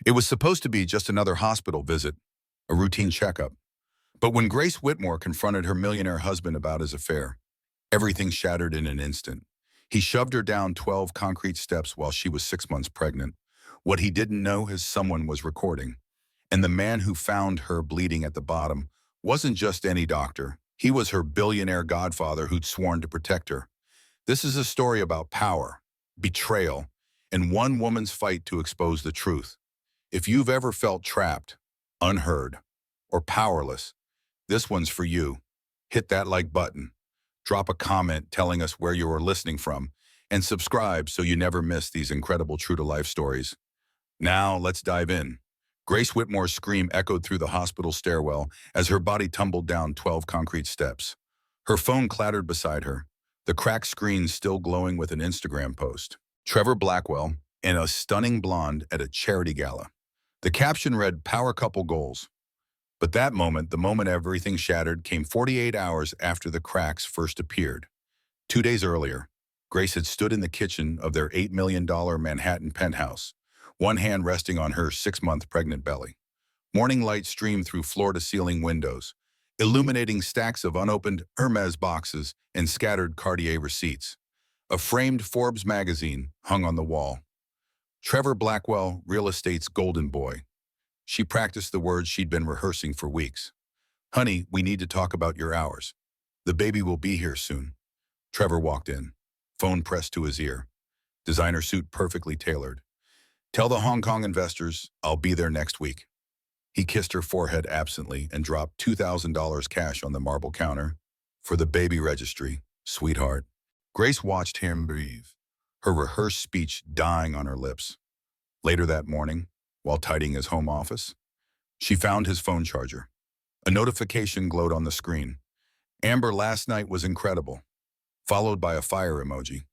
It was supposed to be just another hospital visit, a routine checkup. But when Grace Whitmore confronted her millionaire husband about his affair, everything shattered in an instant. He shoved her down 12 concrete steps while she was 6 months pregnant. What he didn't know is someone was recording. And the man who found her bleeding at the bottom wasn't just any doctor. He was her billionaire godfather who'd sworn to protect her. This is a story about power, betrayal, and one woman's fight to expose the truth. If you've ever felt trapped, unheard, or powerless, this one's for you. Hit that like button, drop a comment telling us where you are listening from, and subscribe so you never miss these incredible true-to-life stories. Now, let's dive in. Grace Whitmore's scream echoed through the hospital stairwell as her body tumbled down 12 concrete steps. Her phone clattered beside her, the cracked screen still glowing with an Instagram post. Trevor Blackwell and a stunning blonde at a charity gala. The caption read, "Power couple goals." But that moment, the moment everything shattered, came 48 hours after the cracks first appeared. 2 days earlier, Grace had stood in the kitchen of their $8 million Manhattan penthouse, one hand resting on her 6-month pregnant belly. Morning light streamed through floor-to-ceiling windows, illuminating stacks of unopened Hermes boxes and scattered Cartier receipts. A framed Forbes magazine hung on the wall. Trevor Blackwell, real estate's golden boy. She practiced the words she'd been rehearsing for weeks. "Honey, we need to talk about your hours. The baby will be here soon." Trevor walked in, phone pressed to his ear. Designer suit perfectly tailored. "Tell the Hong Kong investors I'll be there next week." He kissed her forehead absently and dropped $2,000 cash on the marble counter. "For the baby registry, sweetheart." Grace watched him breathe, her rehearsed speech dying on her lips. Later that morning, while tidying his home office, she found his phone charger. A notification glowed on the screen. "Amber, last night was incredible," followed by a fire emoji.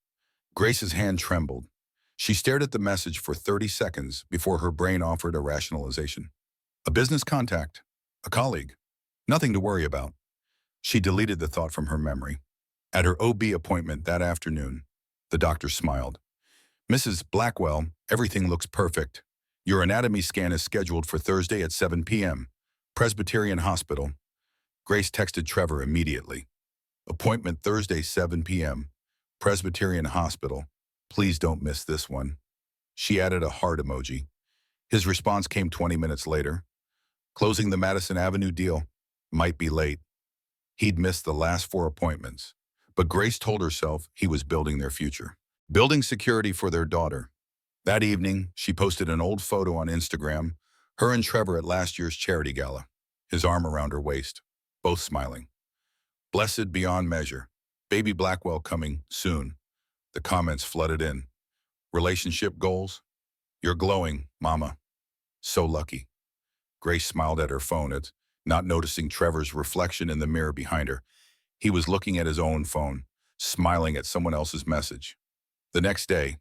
Grace's hand trembled. She stared at the message for 30 seconds before her brain offered a rationalization. A business contact, a colleague, nothing to worry about. She deleted the thought from her memory. At her OB appointment that afternoon, the doctor smiled. "Mrs. Blackwell, everything looks perfect. Your anatomy scan is scheduled for Thursday at 7 p.m. Presbyterian Hospital." Grace texted Trevor immediately. "Appointment Thursday, 7 p.m. Presbyterian Hospital. Please don't miss this one." She added a heart emoji. His response came 20 minutes later. "Closing the Madison Avenue deal. Might be late." He'd missed the last 4 appointments, but Grace told herself he was building their future, building security for their daughter. That evening, she posted an old photo on Instagram, her and Trevor at last year's charity gala, his arm around her waist, both smiling. "Blessed beyond measure. Baby Blackwell coming soon." The comments flooded in. "Relationship goals? You're glowing, mama. So lucky." Grace smiled at her phone at not noticing Trevor's reflection in the mirror behind her. He was looking at his own phone, smiling at someone else's message. The next day,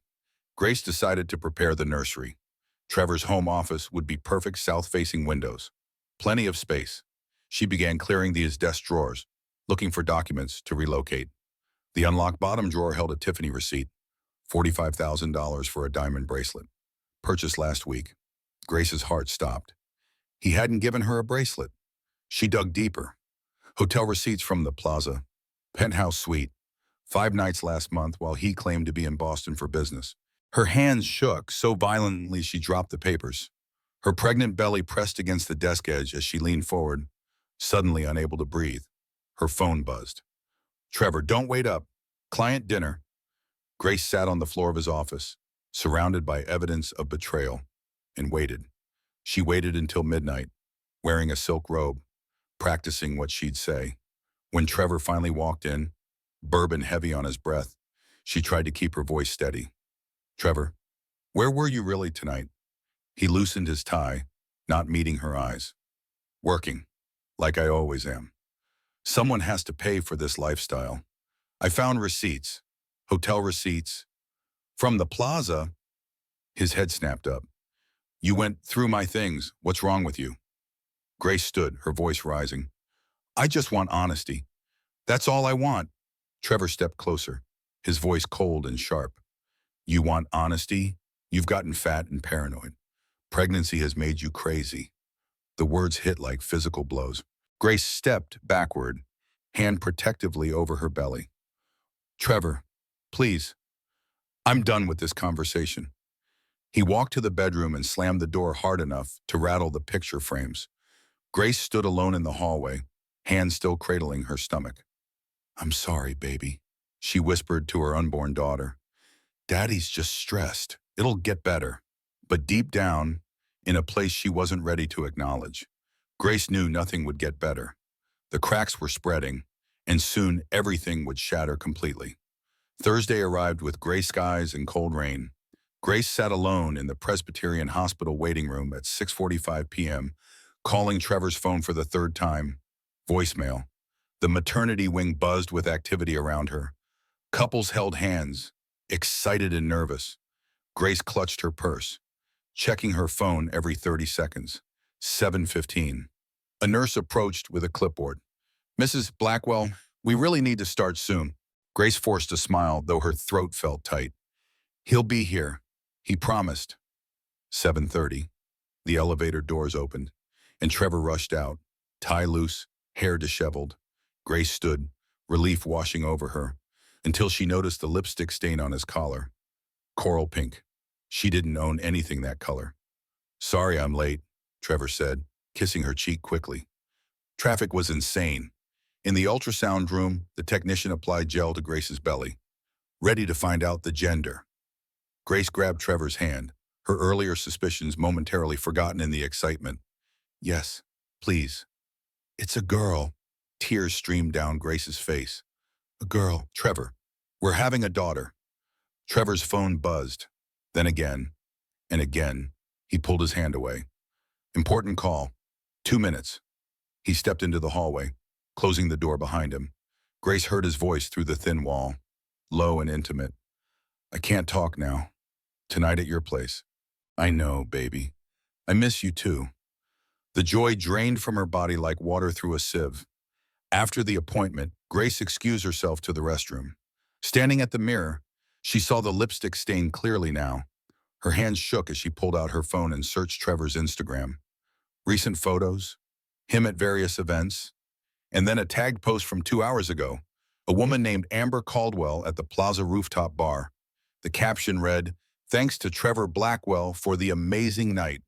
Grace decided to prepare the nursery. Trevor's home office would be perfect south-facing windows. Plenty of space. She began clearing his desk drawers, looking for documents to relocate. The unlocked bottom drawer held a Tiffany receipt, $45,000 for a diamond bracelet, purchased last week. Grace's heart stopped. He hadn't given her a bracelet. She dug deeper. Hotel receipts from the Plaza, penthouse suite, 5 nights last month while he claimed to be in Boston for business. Her hands shook so violently she dropped the papers. Her pregnant belly pressed against the desk edge as she leaned forward, suddenly unable to breathe. Her phone buzzed. "Trevor, don't wait up. Client dinner." Grace sat on the floor of his office, surrounded by evidence of betrayal, and waited. She waited until midnight, wearing a silk robe, practicing what she'd say. When Trevor finally walked in, bourbon heavy on his breath, she tried to keep her voice steady. "Trevor, where were you really tonight?" He loosened his tie, not meeting her eyes. "Working, like I always am. Someone has to pay for this lifestyle. I found receipts, hotel receipts. From the Plaza." His head snapped up. "You went through my things. What's wrong with you?" Grace stood, her voice rising. "I just want honesty. That's all I want." Trevor stepped closer, his voice cold and sharp. "You want honesty? You've gotten fat and paranoid. Pregnancy has made you crazy. The words hit like physical blows. Grace stepped backward, hand protectively over her belly. Trevor, please, I'm done with this conversation. He walked to the bedroom and slammed the door hard enough to rattle the picture frames. Grace stood alone in the hallway, hands still cradling her stomach. I'm sorry, baby, she whispered to her unborn daughter. Daddy's just stressed. It'll get better. But deep down, in a place she wasn't ready to acknowledge, Grace knew nothing would get better. The cracks were spreading, and soon everything would shatter completely. Thursday arrived with gray skies and cold rain. Grace sat alone in the Presbyterian Hospital waiting room at 6:45 p.m., calling Trevor's phone for the third time. Voicemail. The maternity wing buzzed with activity around her. Couples held hands, excited and nervous. Grace clutched her purse, checking her phone every 30 seconds. 7:15. A nurse approached with a clipboard. Mrs. Blackwell, we really need to start soon. Grace forced a smile, though her throat felt tight. He'll be here, he promised. 7:30. The elevator doors opened, and Trevor rushed out, tie loose, hair disheveled. Grace stood, relief washing over her, until she noticed the lipstick stain on his collar. Coral pink. She didn't own anything that color. Sorry I'm late, Trevor said, kissing her cheek quickly. Traffic was insane. In the ultrasound room, the technician applied gel to Grace's belly, ready to find out the gender. Grace grabbed Trevor's hand, her earlier suspicions momentarily forgotten in the excitement. Yes, please. It's a girl. Tears streamed down Grace's face. A girl, Trevor. We're having a daughter. Trevor's phone buzzed. Then again, and again, he pulled his hand away. Important call. 2 minutes. He stepped into the hallway, closing the door behind him. Grace heard his voice through the thin wall, low and intimate. I can't talk now. Tonight at your place. I know, baby. I miss you too. The joy drained from her body like water through a sieve. After the appointment, Grace excused herself to the restroom. Standing at the mirror, she saw the lipstick stain clearly now. Her hands shook as she pulled out her phone and searched Trevor's Instagram. Recent photos, him at various events, and then a tagged post from 2 hours ago, a woman named Amber Caldwell at the Plaza Rooftop Bar. The caption read, "Thanks to Trevor Blackwell for the amazing night."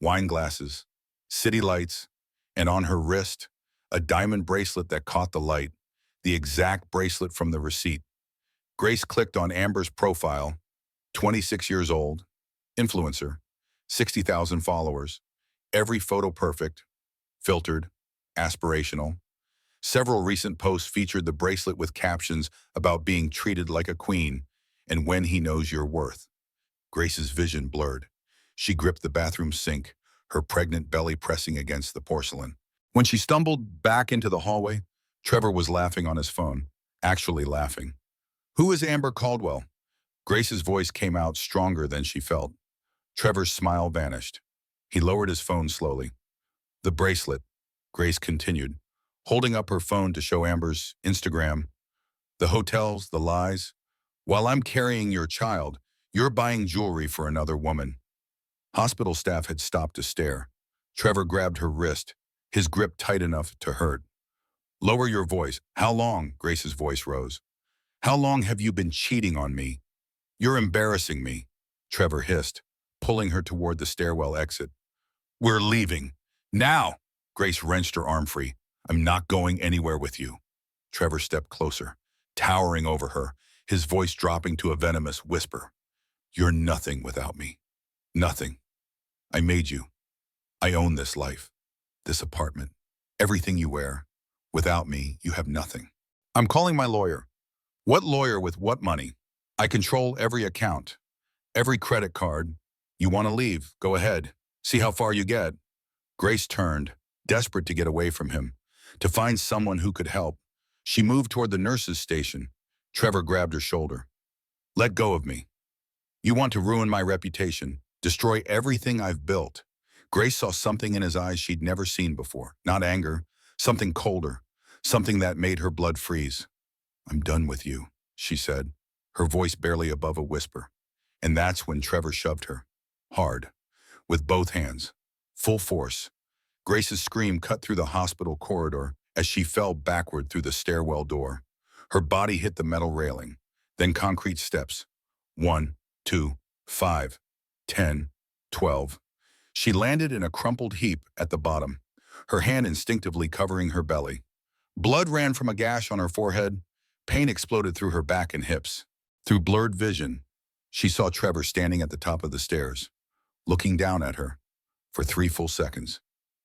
Wine glasses, city lights, and on her wrist, a diamond bracelet that caught the light, the exact bracelet from the receipt. Grace clicked on Amber's profile, 26 years old, influencer, 60,000 followers, every photo perfect, filtered, aspirational. Several recent posts featured the bracelet with captions about being treated like a queen and when he knows your worth. Grace's vision blurred. She gripped the bathroom sink, her pregnant belly pressing against the porcelain. When she stumbled back into the hallway, Trevor was laughing on his phone, actually laughing. Who is Amber Caldwell? Grace's voice came out stronger than she felt. Trevor's smile vanished. He lowered his phone slowly. The bracelet, Grace continued, holding up her phone to show Amber's Instagram. The hotels, the lies. While I'm carrying your child, you're buying jewelry for another woman. Hospital staff had stopped to stare. Trevor grabbed her wrist, his grip tight enough to hurt. Lower your voice. How long? Grace's voice rose. How long have you been cheating on me? You're embarrassing me, Trevor hissed, pulling her toward the stairwell exit. We're leaving. Now! Grace wrenched her arm free. I'm not going anywhere with you. Trevor stepped closer, towering over her, his voice dropping to a venomous whisper. You're nothing without me. Nothing. I made you. I own this life, this apartment, everything you wear. Without me, you have nothing. I'm calling my lawyer. What lawyer with what money? I control every account, every credit card. You want to leave? Go ahead. See how far you get. Grace turned, desperate to get away from him, to find someone who could help. She moved toward the nurse's station. Trevor grabbed her shoulder. Let go of me. You want to ruin my reputation, destroy everything I've built. Grace saw something in his eyes she'd never seen before. Not anger, something colder, something that made her blood freeze. I'm done with you, she said, her voice barely above a whisper. And that's when Trevor shoved her. Hard. with both hands. Full force. Grace's scream cut through the hospital corridor as she fell backward through the stairwell door. Her body hit the metal railing, then concrete steps. 1, 2, 5, 10, 12. She landed in a crumpled heap at the bottom, her hand instinctively covering her belly. Blood ran from a gash on her forehead. Pain exploded through her back and hips. Through blurred vision, she saw Trevor standing at the top of the stairs, looking down at her. For 3 full seconds,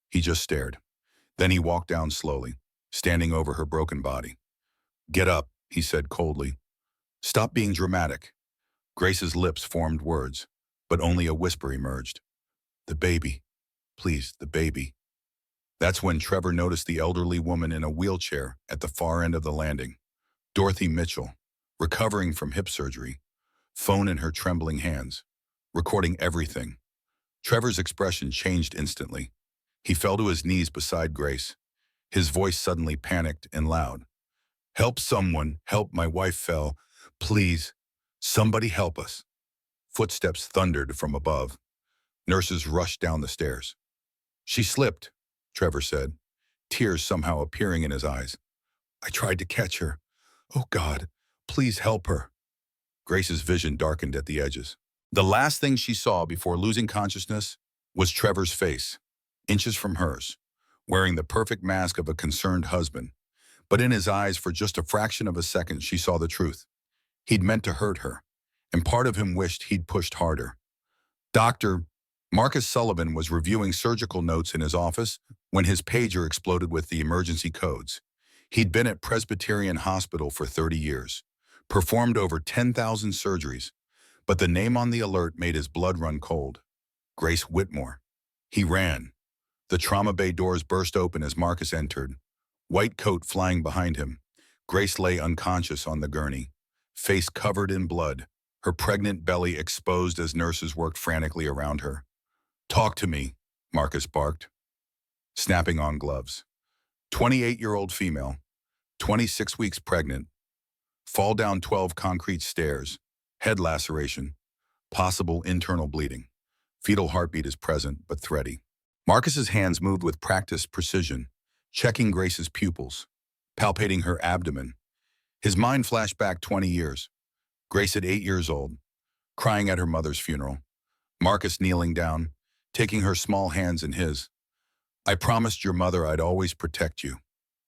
he just stared. Then he walked down slowly, standing over her broken body. "Get up," he said coldly. "Stop being dramatic." Grace's lips formed words, but only a whisper emerged. "The baby. Please, the baby." That's when Trevor noticed the elderly woman in a wheelchair at the far end of the landing. Dorothy Mitchell, recovering from hip surgery, phone in her trembling hands, recording everything. Trevor's expression changed instantly. He fell to his knees beside Grace, his voice suddenly panicked and loud. "Help someone, help, my wife fell. Please, somebody help us." Footsteps thundered from above. Nurses rushed down the stairs. "She slipped," Trevor said, tears somehow appearing in his eyes. "I tried to catch her. Oh God, please help her." Grace's vision darkened at the edges. The last thing she saw before losing consciousness was Trevor's face, inches from hers, wearing the perfect mask of a concerned husband. But in his eyes, for just a fraction of a second, she saw the truth. He'd meant to hurt her, and part of him wished he'd pushed harder. Dr. Marcus Sullivan was reviewing surgical notes in his office when his pager exploded with the emergency codes. He'd been at Presbyterian Hospital for 30 years, performed over 10,000 surgeries, but the name on the alert made his blood run cold. Grace Whitmore. He ran. The trauma bay doors burst open as Marcus entered, white coat flying behind him. Grace lay unconscious on the gurney, face covered in blood, her pregnant belly exposed as nurses worked frantically around her. "Talk to me," Marcus barked, snapping on gloves. 28-year-old female, 26 weeks pregnant, fall down 12 concrete stairs, head laceration, possible internal bleeding. Fetal heartbeat is present but thready. Marcus's hands moved with practiced precision, checking Grace's pupils, palpating her abdomen. His mind flashed back 20 years. Grace at 8 years old, crying at her mother's funeral. Marcus kneeling down, taking her small hands in his. "I promised your mother I'd always protect you,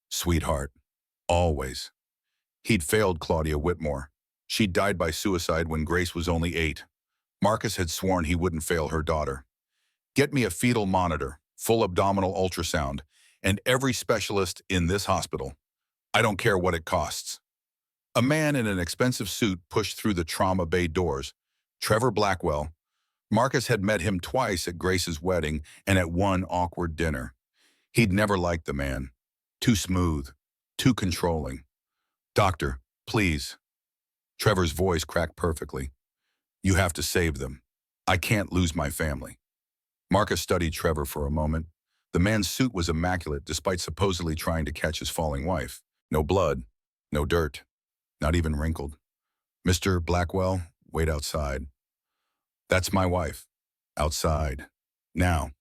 sweetheart. Always." He'd failed Claudia Whitmore. She'd died by suicide when Grace was only 8. Marcus had sworn he wouldn't fail her daughter. "Get me a fetal monitor, full abdominal ultrasound, and every specialist in this hospital. I don't care what it costs." A man in an expensive suit pushed through the trauma bay doors. Trevor Blackwell. Marcus had met him twice at Grace's wedding and at one awkward dinner. He'd never liked the man. Too smooth, too controlling. "Doctor, please." Trevor's voice cracked perfectly. "You have to save them. I can't lose my family." Marcus studied Trevor for a moment. The man's suit was immaculate despite supposedly trying to catch his falling wife. No blood, no dirt, not even wrinkled. "Mr. Blackwell, wait outside." "That's my wife. Outside. Now."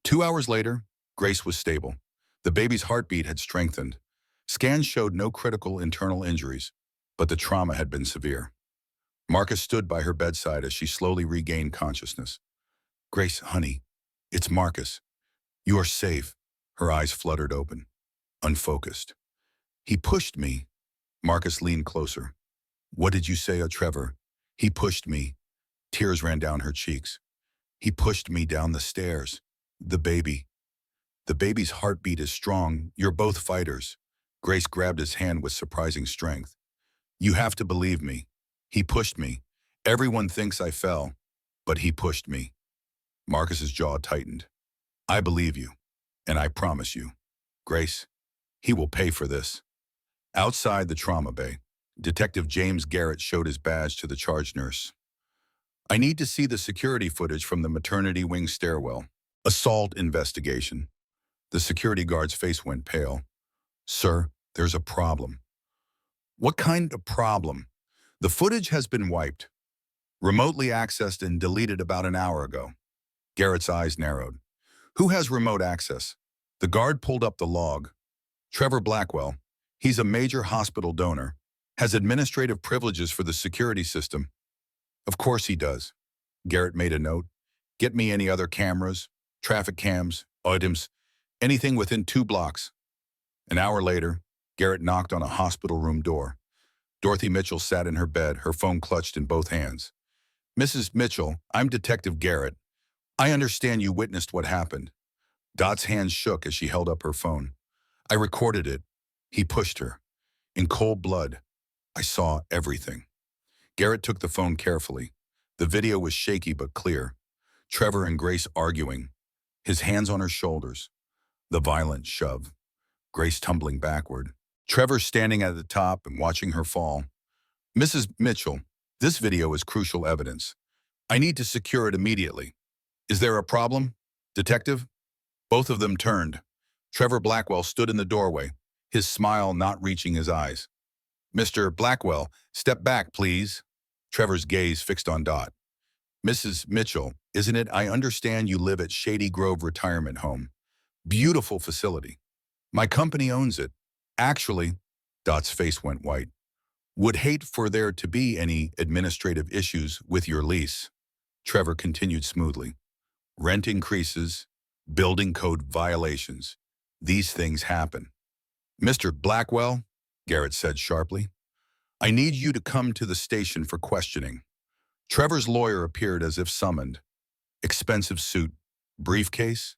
2 hours later, Grace was stable. The baby's heartbeat had strengthened. Scans showed no critical internal injuries, but the trauma had been severe. Marcus stood by her bedside as she slowly regained consciousness. "Grace, honey, it's Marcus. You are safe." Her eyes fluttered open, unfocused. "He pushed me." Marcus leaned closer. "What did you say, Trevor?" "He pushed me." Tears ran down her cheeks. "He pushed me down the stairs. The baby. The baby's heartbeat is strong. You're both fighters." Grace grabbed his hand with surprising strength. "You have to believe me. He pushed me. Everyone thinks I fell, but he pushed me." Marcus's jaw tightened. "I believe you, and I promise you, Grace, he will pay for this." Outside the trauma bay, Detective James Garrett showed his badge to the charge nurse. "I need to see the security footage from the maternity wing stairwell. Assault investigation." The security guard's face went pale. "Sir, there's a problem." "What kind of problem?" "The footage has been wiped, remotely accessed and deleted about an hour ago." Garrett's eyes narrowed. Who has remote access? The guard pulled up the log. Trevor Blackwell. He's a major hospital donor. Has administrative privileges for the security system. Of course he does. Garrett made a note. Get me any other cameras, traffic cams, items, anything within 2 blocks. An hour later, Garrett knocked on a hospital room door. Dorothy Mitchell sat in her bed, her phone clutched in both hands. Mrs. Mitchell, I'm Detective Garrett. I understand you witnessed what happened. Dot's hands shook as she held up her phone. I recorded it. He pushed her. In cold blood, I saw everything. Garrett took the phone carefully. The video was shaky but clear. Trevor and Grace arguing, his hands on her shoulders. The violent shove. Grace tumbling backward. Trevor standing at the top and watching her fall. Mrs. Mitchell, this video is crucial evidence. I need to secure it immediately. Is there a problem? Detective? Both of them turned. Trevor Blackwell stood in the doorway, his smile not reaching his eyes. Mr. Blackwell, step back, please. Trevor's gaze fixed on Dot. Mrs. Mitchell, isn't it? I understand you live at Shady Grove Retirement Home. Beautiful facility. My company owns it. Actually, Dot's face went white. Would hate for there to be any administrative issues with your lease. Trevor continued smoothly. Rent increases, building code violations. These things happen. Mr. Blackwell, Garrett said sharply, I need you to come to the station for questioning. Trevor's lawyer appeared as if summoned. Expensive suit, briefcase,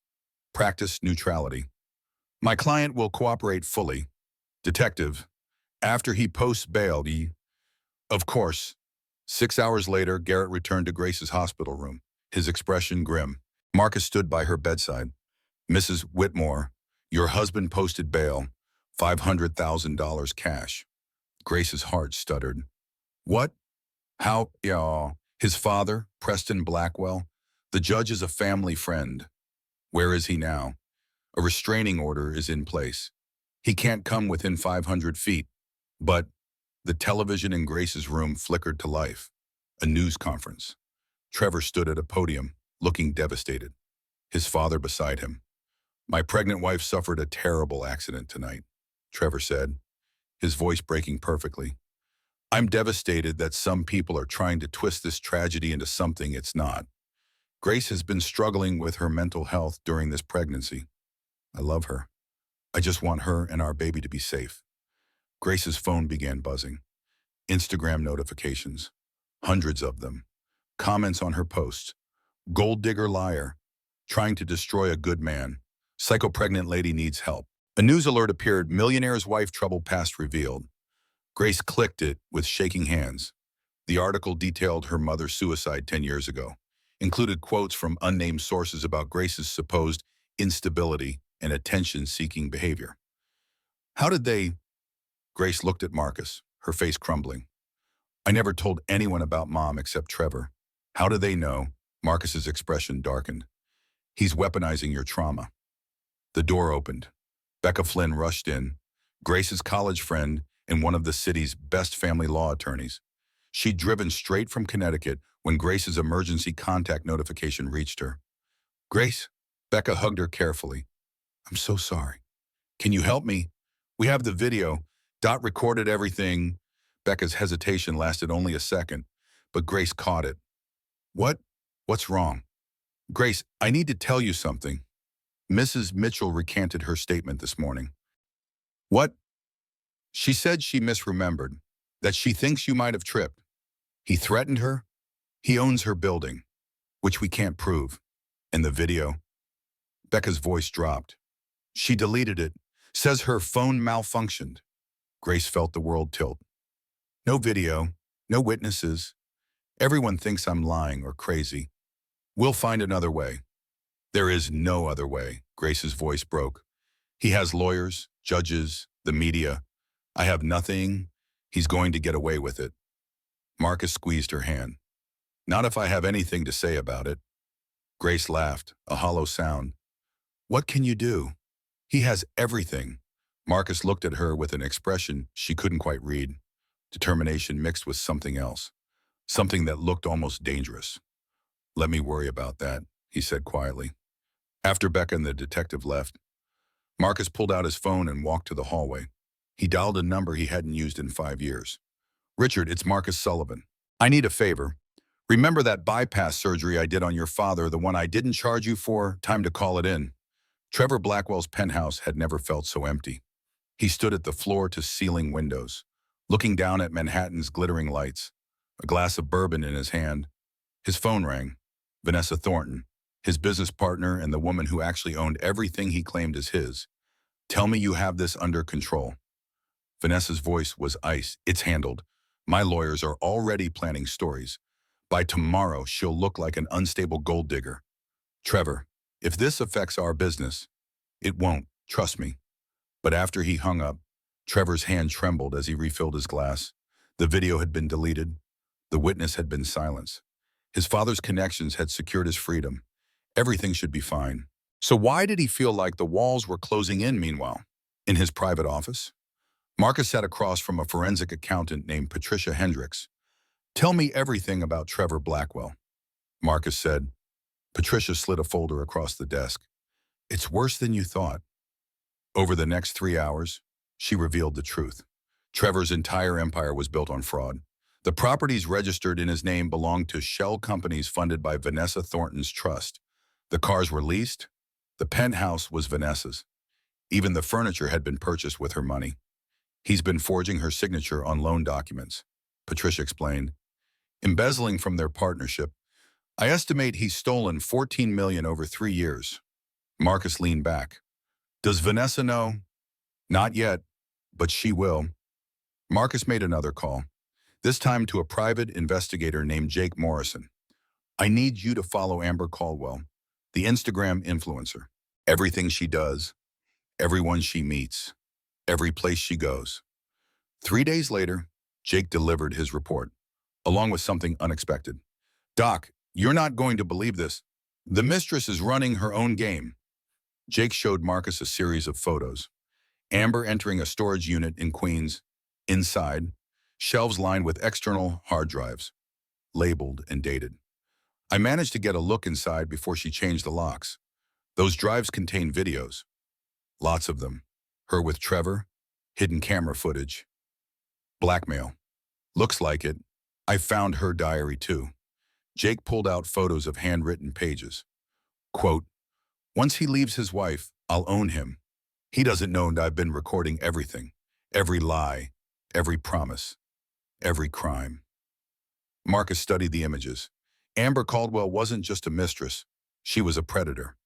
practice neutrality. My client will cooperate fully. Detective, after he posts bail, Of course. 6 hours later, Garrett returned to Grace's hospital room, his expression grim. Marcus stood by her bedside. Mrs. Whitmore, your husband posted bail, $500,000 cash. Grace's heart stuttered. What? How? Yeah. His father, Preston Blackwell. The judge is a family friend. Where is he now? A restraining order is in place. He can't come within 500 feet. But the television in Grace's room flickered to life. A news conference. Trevor stood at a podium, looking devastated. His father beside him. My pregnant wife suffered a terrible accident tonight, Trevor said, his voice breaking perfectly. I'm devastated that some people are trying to twist this tragedy into something it's not. Grace has been struggling with her mental health during this pregnancy. I love her. I just want her and our baby to be safe. Grace's phone began buzzing. Instagram notifications. Hundreds of them. Comments on her posts. Gold digger liar. Trying to destroy a good man. Psycho-pregnant lady needs help. A news alert appeared. Millionaire's wife trouble past revealed. Grace clicked it with shaking hands. The article detailed her mother's suicide 10 years ago. Included quotes from unnamed sources about Grace's supposed instability and attention-seeking behavior. How did they... Grace looked at Marcus, her face crumbling. I never told anyone about Mom except Trevor. How do they know? Marcus's expression darkened. He's weaponizing your trauma. The door opened. Becca Flynn rushed in, Grace's college friend and one of the city's best family law attorneys. She'd driven straight from Connecticut when Grace's emergency contact notification reached her. Grace, Becca hugged her carefully. I'm so sorry. Can you help me? We have the video. Dot recorded everything. Becca's hesitation lasted only a second, but Grace caught it. What? What's wrong? Grace, I need to tell you something. Mrs. Mitchell recanted her statement this morning. What? She said she misremembered, that she thinks you might have tripped. He threatened her. He owns her building, which we can't prove. And the video? Becca's voice dropped. She deleted it. Says her phone malfunctioned. Grace felt the world tilt. No video, no witnesses. Everyone thinks I'm lying or crazy. We'll find another way. There is no other way, Grace's voice broke. He has lawyers, judges, the media. I have nothing. He's going to get away with it. Marcus squeezed her hand. Not if I have anything to say about it. Grace laughed, a hollow sound. What can you do? He has everything. Marcus looked at her with an expression she couldn't quite read. Determination mixed with something else. Something that looked almost dangerous. Let me worry about that. he said quietly. After Becca and the detective left, Marcus pulled out his phone and walked to the hallway. He dialed a number he hadn't used in 5 years. Richard, it's Marcus Sullivan. I need a favor. Remember that bypass surgery I did on your father, the one I didn't charge you for? Time to call it in. Trevor Blackwell's penthouse had never felt so empty. He stood at the floor-to-ceiling windows, looking down at Manhattan's glittering lights, a glass of bourbon in his hand. His phone rang. Vanessa Thornton, his business partner and the woman who actually owned everything he claimed as his. Tell me you have this under control. Vanessa's voice was ice. It's handled. My lawyers are already planning stories. By tomorrow, she'll look like an unstable gold digger. Trevor, if this affects our business, it won't, trust me. But after he hung up, Trevor's hand trembled as he refilled his glass. The video had been deleted. The witness had been silenced. His father's connections had secured his freedom. Everything should be fine. So why did he feel like the walls were closing in meanwhile? In his private office? Marcus sat across from a forensic accountant named Patricia Hendricks. Tell me everything about Trevor Blackwell, Marcus said. Patricia slid a folder across the desk. It's worse than you thought. Over the next 3 hours, she revealed the truth. Trevor's entire empire was built on fraud. The properties registered in his name belonged to shell companies funded by Vanessa Thornton's trust. The cars were leased. The penthouse was Vanessa's. Even the furniture had been purchased with her money. He's been forging her signature on loan documents, Patricia explained. Embezzling from their partnership, I estimate he's stolen $14 million over 3 years. Marcus leaned back. Does Vanessa know? Not yet, but she will. Marcus made another call, this time to a private investigator named Jake Morrison. I need you to follow Amber Caldwell, the Instagram influencer. Everything she does, everyone she meets, every place she goes. 3 days later, Jake delivered his report, along with something unexpected. Doc, you're not going to believe this. The mistress is running her own game. Jake showed Marcus a series of photos. Amber entering a storage unit in Queens. Inside, shelves lined with external hard drives, labeled and dated. I managed to get a look inside before she changed the locks. Those drives contain videos. Lots of them. Her with Trevor, hidden camera footage. Blackmail. Looks like it. I found her diary too. Jake pulled out photos of handwritten pages. Quote, once he leaves his wife, I'll own him. He doesn't know I've been recording everything. Every lie, every promise, every crime. Marcus studied the images. Amber Caldwell wasn't just a mistress. She was a predator.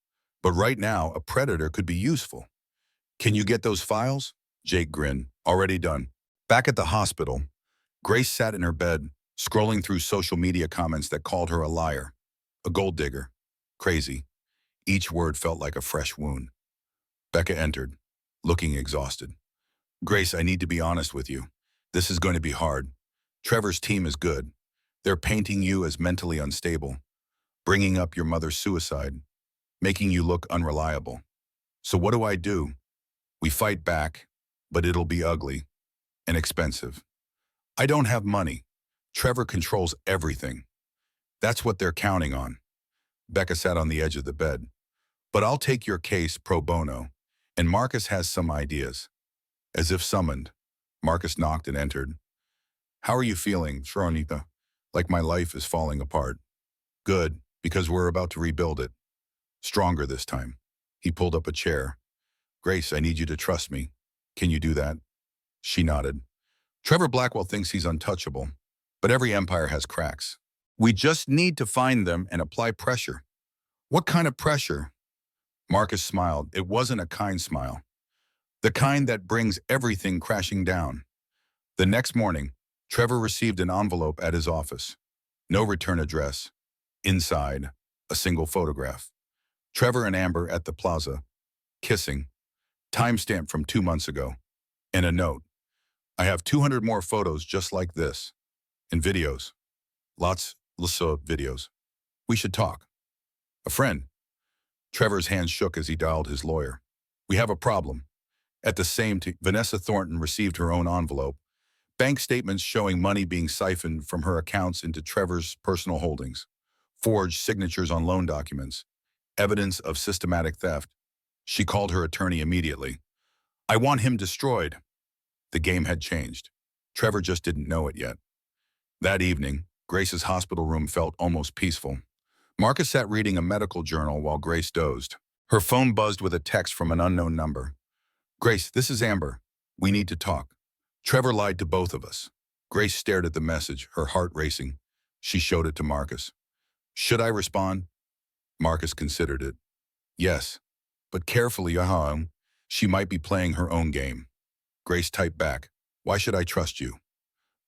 But right now, a predator could be useful. Can you get those files? Jake grinned. Already done. Back at the hospital, Grace sat in her bed, scrolling through social media comments that called her a liar, a gold digger, crazy. Each word felt like a fresh wound. Becca entered, looking exhausted. Grace, I need to be honest with you. This is going to be hard. Trevor's team is good. They're painting you as mentally unstable, bringing up your mother's suicide, making you look unreliable. So what do? We fight back, but it'll be ugly and expensive. I don't have money. Trevor controls everything. That's what they're counting on. Becca sat on the edge of the bed. But I'll take your case pro bono, and Marcus has some ideas. As if summoned, Marcus knocked and entered. How are you feeling, Sharonita? Like my life is falling apart. Good, because we're about to rebuild it. Stronger this time. He pulled up a chair. Grace, I need you to trust me. Can you do that? She nodded. Trevor Blackwell thinks he's untouchable, but every empire has cracks. We just need to find them and apply pressure. What kind of pressure? Marcus smiled. It wasn't a kind smile. The kind that brings everything crashing down. The next morning, Trevor received an envelope at his office. No return address. Inside, a single photograph. Trevor and Amber at the plaza, kissing. Timestamp from 2 months ago. And a note. I have 200 more photos just like this. And videos. Lots of videos. We should talk. A friend. Trevor's hands shook as he dialed his lawyer. We have a problem. At the same time, Vanessa Thornton received her own envelope. Bank statements showing money being siphoned from her accounts into Trevor's personal holdings. Forged signatures on loan documents. evidence of systematic theft. She called her attorney immediately. I want him destroyed. The game had changed. Trevor just didn't know it yet. That evening, Grace's hospital room felt almost peaceful. Marcus sat reading a medical journal while Grace dozed. Her phone buzzed with a text from an unknown number. Grace, this is Amber. We need to talk. Trevor lied to both of us. Grace stared at the message, her heart racing. She showed it to Marcus. Should I respond? Marcus considered it. Yes, but carefully, she might be playing her own game. Grace typed back, why should I trust you?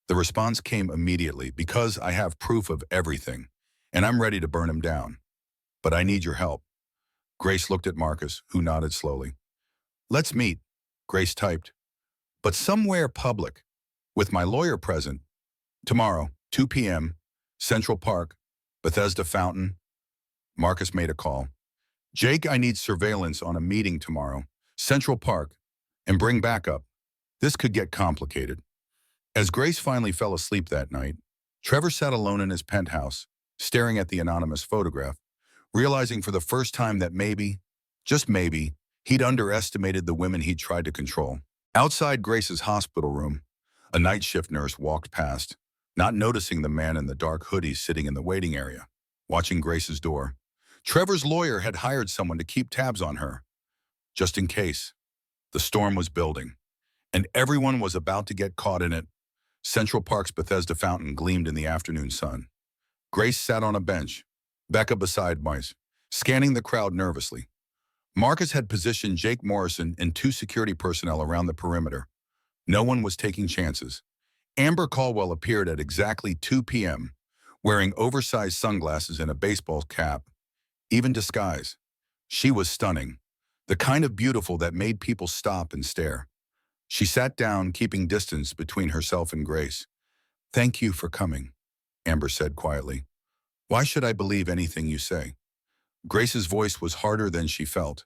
The response came immediately, because I have proof of everything, and I'm ready to burn him down. But I need your help. Grace looked at Marcus, who nodded slowly. Let's meet, Grace typed. But somewhere public, with my lawyer present. Tomorrow, 2 p.m., Central Park, Bethesda Fountain. Marcus made a call. Jake, I need surveillance on a meeting tomorrow, Central Park, and bring backup. This could get complicated. As Grace finally fell asleep that night, Trevor sat alone in his penthouse, staring at the anonymous photograph, realizing for the first time that maybe, just maybe, he'd underestimated the women he'd tried to control. Outside Grace's hospital room, a night shift nurse walked past, not noticing the man in the dark hoodie sitting in the waiting area, watching Grace's door. Trevor's lawyer had hired someone to keep tabs on her, just in case. The storm was building, and everyone was about to get caught in it. Central Park's Bethesda Fountain gleamed in the afternoon sun. Grace sat on a bench, Becca beside Mice, scanning the crowd nervously. Marcus had positioned Jake Morrison and 2 security personnel around the perimeter. No one was taking chances. Amber Caldwell appeared at exactly 2 p.m., wearing oversized sunglasses and a baseball cap. Even disguise. She was stunning, the kind of beautiful that made people stop and stare. She sat down, keeping distance between herself and Grace. Thank you for coming, Amber said quietly. Why should I believe anything you say? Grace's voice was harder than she felt.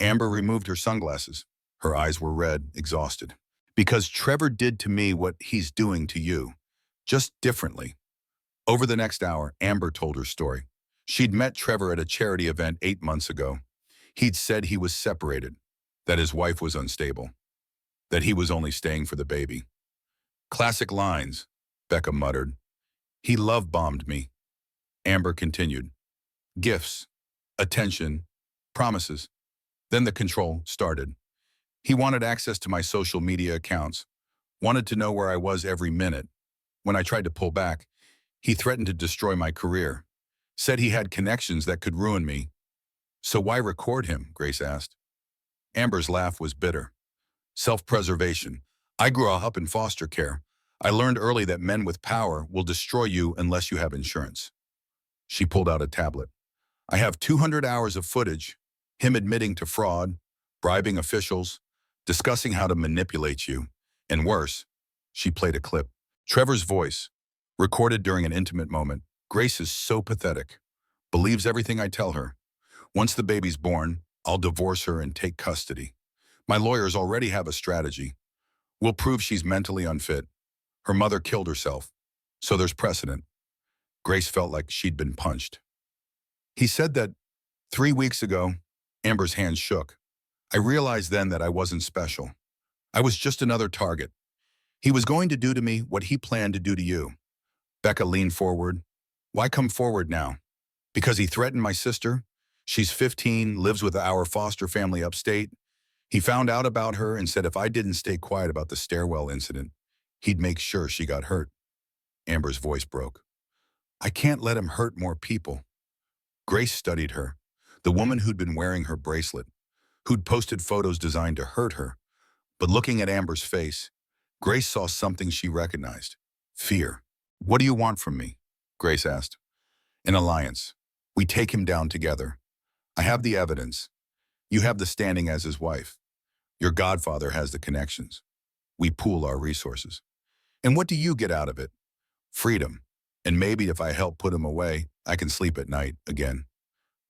Amber removed her sunglasses. Her eyes were red, exhausted. Because Trevor did to me what he's doing to you, just differently. Over the next hour, Amber told her story. She'd met Trevor at a charity event 8 months ago. He'd said he was separated, that his wife was unstable, that he was only staying for the baby. Classic lines, Becca muttered. He love-bombed me. Amber continued. Gifts, attention, promises. Then the control started. He wanted access to my social media accounts, wanted to know where I was every minute. When I tried to pull back, he threatened to destroy my career, said he had connections that could ruin me. So why record him? Grace asked. Amber's laugh was bitter. Self-preservation. I grew up in foster care. I learned early that men with power will destroy you unless you have insurance. She pulled out a tablet. I have 200 hours of footage, him admitting to fraud, bribing officials, discussing how to manipulate you, and worse. She played a clip. Trevor's voice, recorded during an intimate moment. Grace is so pathetic. Believes everything I tell her. Once the baby's born, I'll divorce her and take custody. My lawyers already have a strategy. We'll prove she's mentally unfit. Her mother killed herself, so there's precedent. Grace felt like she'd been punched. He said that 3 weeks ago, Amber's hands shook. I realized then that I wasn't special. I was just another target. He was going to do to me what he planned to do to you. Becca leaned forward. Why come forward now? Because he threatened my sister? She's 15, lives with our foster family upstate. He found out about her and said if I didn't stay quiet about the stairwell incident, he'd make sure she got hurt. Amber's voice broke. I can't let him hurt more people. Grace studied her, the woman who'd been wearing her bracelet, who'd posted photos designed to hurt her. But looking at Amber's face, Grace saw something she recognized. Fear. What do you want from me? Grace asked. An alliance. We take him down together. I have the evidence. You have the standing as his wife. Your godfather has the connections. We pool our resources. And what do you get out of it? Freedom. And maybe if I help put him away, I can sleep at night again.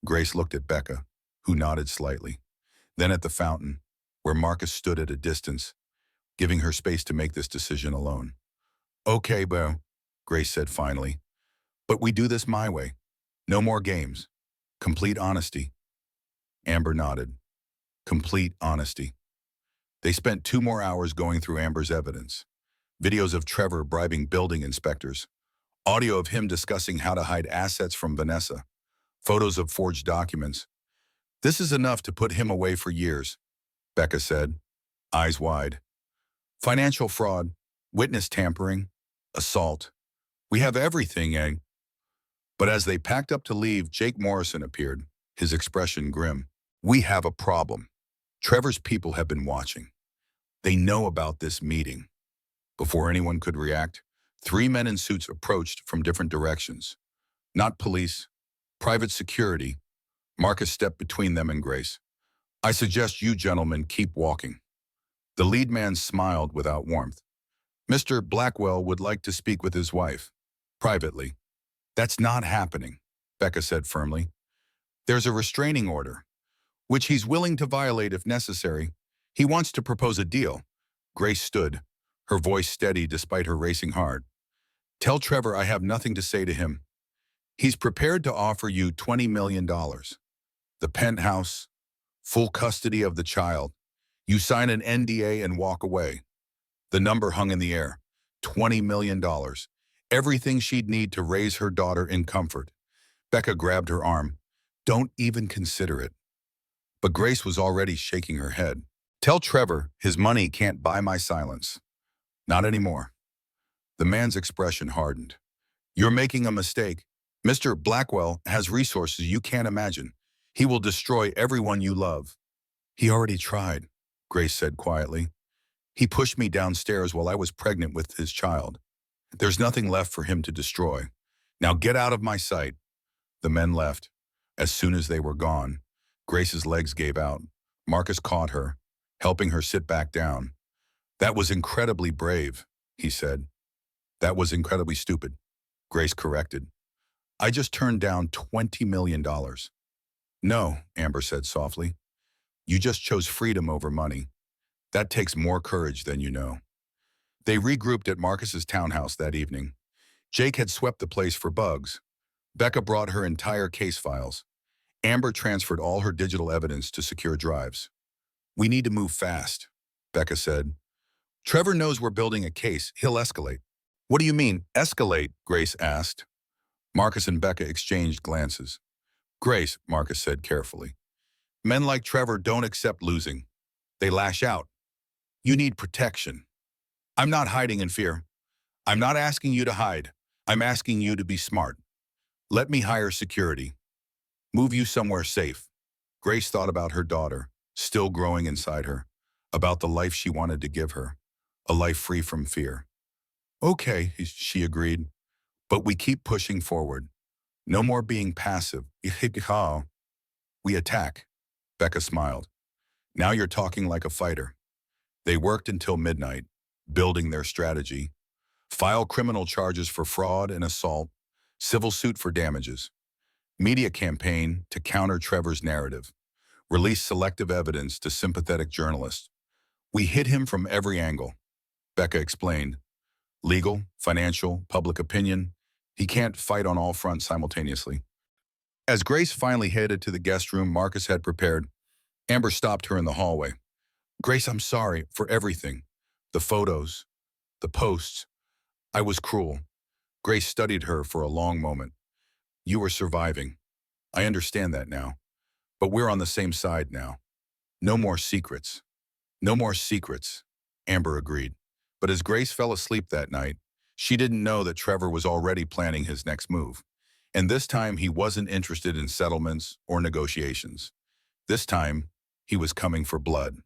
Grace looked at Becca, who nodded slightly. Then at the fountain, where Marcus stood at a distance, giving her space to make this decision alone. Okay, Bo, Grace said finally. But we do this my way. No more games. Complete honesty. Amber nodded. Complete honesty. They spent 2 more hours going through Amber's evidence. Videos of Trevor bribing building inspectors. Audio of him discussing how to hide assets from Vanessa. Photos of forged documents. This is enough to put him away for years, Becca said, eyes wide. Financial fraud, witness tampering, assault. We have everything, eh? But as they packed up to leave, Jake Morrison appeared, his expression grim. We have a problem. Trevor's people have been watching. They know about this meeting. Before anyone could react, 3 men in suits approached from different directions. Not police, private security. Marcus stepped between them and Grace. I suggest you gentlemen keep walking. The lead man smiled without warmth. Mr. Blackwell would like to speak with his wife. Privately. That's not happening, Becca said firmly. There's a restraining order, which he's willing to violate if necessary. He wants to propose a deal. Grace stood, her voice steady despite her racing heart. Tell Trevor I have nothing to say to him. He's prepared to offer you $20 million. The penthouse, full custody of the child. You sign an NDA and walk away. The number hung in the air. $20 million. Everything she'd need to raise her daughter in comfort. Becca grabbed her arm. Don't even consider it. But Grace was already shaking her head. Tell Trevor his money can't buy my silence. Not anymore. The man's expression hardened. You're making a mistake. Mr. Blackwell has resources you can't imagine. He will destroy everyone you love. He already tried, Grace said quietly. He pushed me downstairs while I was pregnant with his child. There's nothing left for him to destroy. Now get out of my sight. The men left. As soon as they were gone, Grace's legs gave out. Marcus caught her, helping her sit back down. That was incredibly brave, he said. That was incredibly stupid, Grace corrected. I just turned down $20 million. No, Amber said softly. You just chose freedom over money. That takes more courage than you know. They regrouped at Marcus's townhouse that evening. Jake had swept the place for bugs. Becca brought her entire case files. Amber transferred all her digital evidence to secure drives. We need to move fast, Becca said. Trevor knows we're building a case. He'll escalate. What do you mean, escalate? Grace asked. Marcus and Becca exchanged glances. Grace, Marcus said carefully. Men like Trevor don't accept losing. They lash out. You need protection. I'm not hiding in fear. I'm not asking you to hide. I'm asking you to be smart. Let me hire security. Move you somewhere safe. Grace thought about her daughter, still growing inside her, about the life she wanted to give her, a life free from fear. Okay, she agreed, but we keep pushing forward. No more being passive. We attack. Becca smiled. Now you're talking like a fighter. They worked until midnight, building their strategy. File criminal charges for fraud and assault, civil suit for damages. Media campaign to counter Trevor's narrative. Release selective evidence to sympathetic journalists. We hit him from every angle, Becca explained. Legal, financial, public opinion. He can't fight on all fronts simultaneously. As Grace finally headed to the guest room Marcus had prepared, Amber stopped her in the hallway. Grace, I'm sorry for everything. The photos, the posts. I was cruel. Grace studied her for a long moment. You were surviving. I understand that now. But we're on the same side now. No more secrets. No more secrets, Amber agreed. But as Grace fell asleep that night, she didn't know that Trevor was already planning his next move. And this time he wasn't interested in settlements or negotiations. This time, he was coming for blood.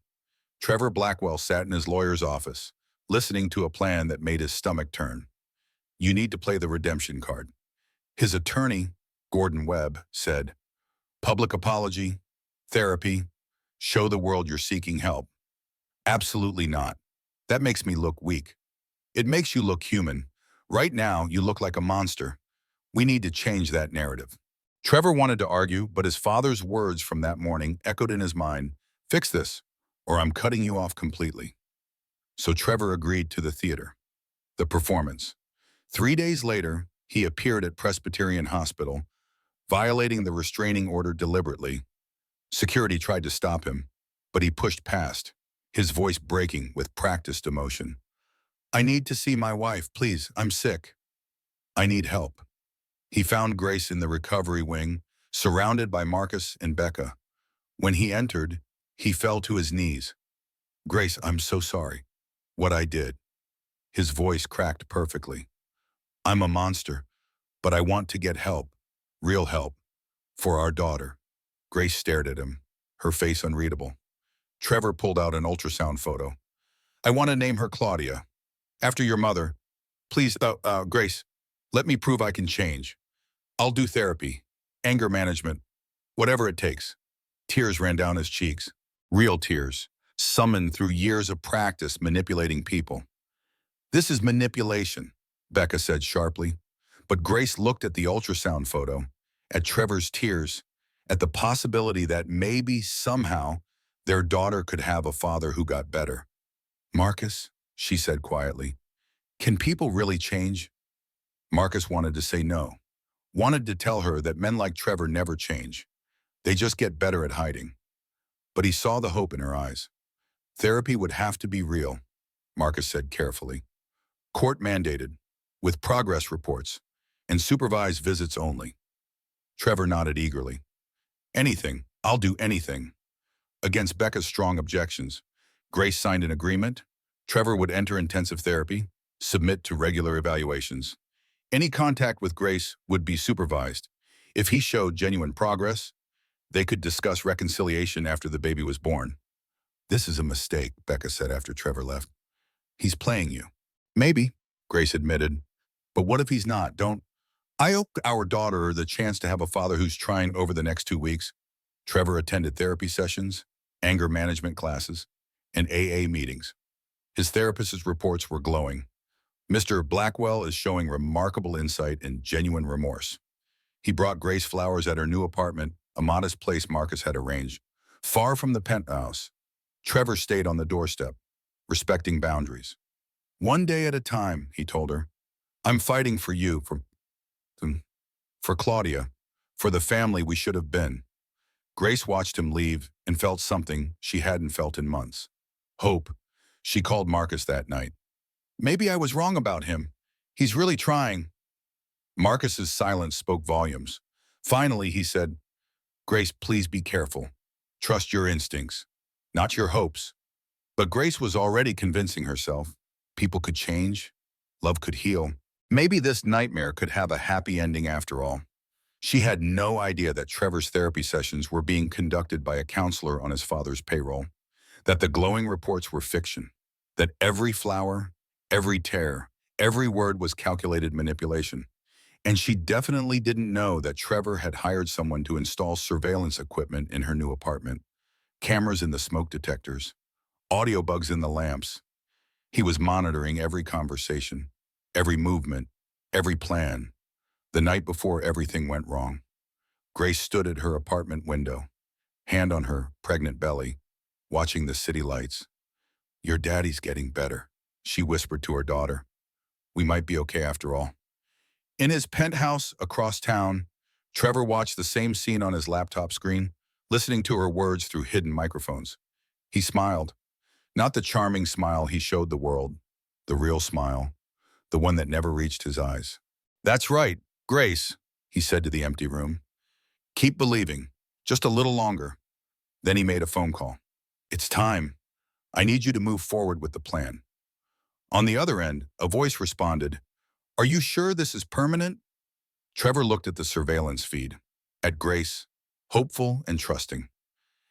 Trevor Blackwell sat in his lawyer's office, listening to a plan that made his stomach turn. You need to play the redemption card. His attorney, Gordon Webb, said, public apology, therapy, show the world you're seeking help. Absolutely not. That makes me look weak. It makes you look human. Right now, you look like a monster. We need to change that narrative. Trevor wanted to argue, but his father's words from that morning echoed in his mind, fix this, or I'm cutting you off completely. So Trevor agreed to the theater. The performance. 3 days later, he appeared at Presbyterian Hospital, violating the restraining order deliberately. Security tried to stop him, but he pushed past, his voice breaking with practiced emotion. I need to see my wife, please. I'm sick. I need help. He found Grace in the recovery wing, surrounded by Marcus and Becca. When he entered, he fell to his knees. Grace, I'm so sorry. What I did. His voice cracked perfectly. I'm a monster, but I want to get help. Real help. For our daughter. Grace stared at him, her face unreadable. Trevor pulled out an ultrasound photo. I want to name her Claudia. After your mother. Please, Grace, let me prove I can change. I'll do therapy, anger management, whatever it takes. Tears ran down his cheeks. Real tears, summoned through years of practice manipulating people. This is manipulation, Becca said sharply. But Grace looked at the ultrasound photo, at Trevor's tears, at the possibility that maybe somehow their daughter could have a father who got better. Marcus, she said quietly, can people really change? Marcus wanted to say no, wanted to tell her that men like Trevor never change. They just get better at hiding. But he saw the hope in her eyes. Therapy would have to be real, Marcus said carefully. Court mandated, with progress reports, and supervised visits only. Trevor nodded eagerly. Anything, I'll do anything. Against Becca's strong objections, Grace signed an agreement. Trevor would enter intensive therapy, submit to regular evaluations. Any contact with Grace would be supervised. If he showed genuine progress, they could discuss reconciliation after the baby was born. This is a mistake, Becca said after Trevor left. He's playing you. Maybe, Grace admitted. But what if he's not? I owe our daughter the chance to have a father who's trying over the next 2 weeks. Trevor attended therapy sessions, anger management classes, and AA meetings. His therapist's reports were glowing. Mr. Blackwell is showing remarkable insight and genuine remorse. He brought Grace flowers at her new apartment, a modest place Marcus had arranged, far from the penthouse. Trevor stayed on the doorstep, respecting boundaries. One day at a time, he told her. I'm fighting for you, for Claudia, for the family we should have been. Grace watched him leave and felt something she hadn't felt in months. Hope. She called Marcus that night. Maybe I was wrong about him. He's really trying. Marcus's silence spoke volumes. Finally, he said, Grace, please be careful. Trust your instincts, not your hopes. But Grace was already convincing herself. People could change. Love could heal. Maybe this nightmare could have a happy ending after all. She had no idea that Trevor's therapy sessions were being conducted by a counselor on his father's payroll, that the glowing reports were fiction, that every flower, every tear, every word was calculated manipulation. And she definitely didn't know that Trevor had hired someone to install surveillance equipment in her new apartment, cameras in the smoke detectors, audio bugs in the lamps. He was monitoring every conversation, every movement, every plan. The night before everything went wrong, Grace stood at her apartment window, hand on her pregnant belly, watching the city lights. Your daddy's getting better, she whispered to her daughter. We might be okay after all. In his penthouse across town, Trevor watched the same scene on his laptop screen, listening to her words through hidden microphones. He smiled, not the charming smile he showed the world, the real smile, the one that never reached his eyes. That's right, Grace, he said to the empty room. Keep believing, just a little longer. Then he made a phone call. It's time. I need you to move forward with the plan. On the other end, a voice responded, Are you sure this is permanent? Trevor looked at the surveillance feed, at Grace, hopeful and trusting,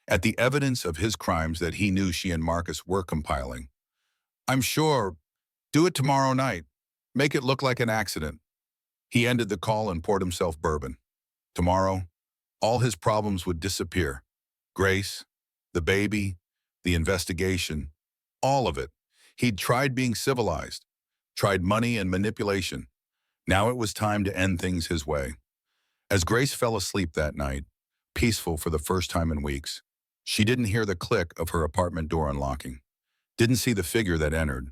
at the evidence of his crimes that he knew she and Marcus were compiling. I'm sure. Do it tomorrow night. Make it look like an accident. He ended the call and poured himself bourbon. Tomorrow, all his problems would disappear. Grace, the baby, the investigation, all of it. He'd tried being civilized, tried money and manipulation. Now it was time to end things his way. As Grace fell asleep that night, peaceful for the first time in weeks, she didn't hear the click of her apartment door unlocking, didn't see the figure that entered,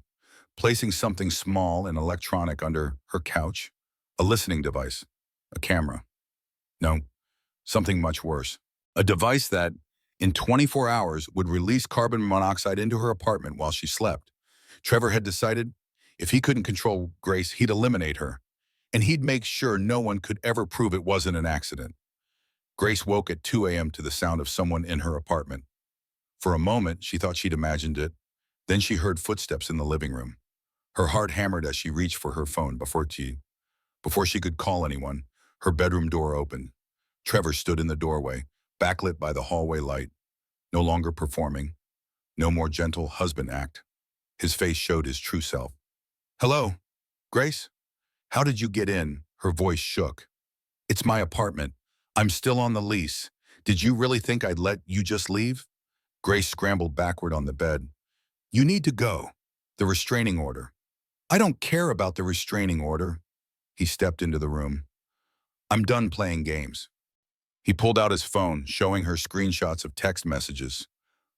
placing something small and electronic under her couch, a listening device, a camera. No, something much worse. A device that, in 24 hours would release carbon monoxide into her apartment while she slept. Trevor had decided if he couldn't control Grace, he'd eliminate her, and he'd make sure no one could ever prove it wasn't an accident. Grace woke at 2 a.m. to the sound of someone in her apartment. For a moment, she thought she'd imagined it. Then she heard footsteps in the living room. Her heart hammered as she reached for her phone before she could call anyone. Her bedroom door opened. Trevor stood in the doorway, backlit by the hallway light, no longer performing, no more gentle husband act. His face showed his true self. "Hello, Grace? How did you get in?" Her voice shook. "It's my apartment. I'm still on the lease. Did you really think I'd let you just leave?" Grace scrambled backward on the bed. "You need to go. The restraining order." "I don't care about the restraining order." He stepped into the room. "I'm done playing games." He pulled out his phone, showing her screenshots of text messages,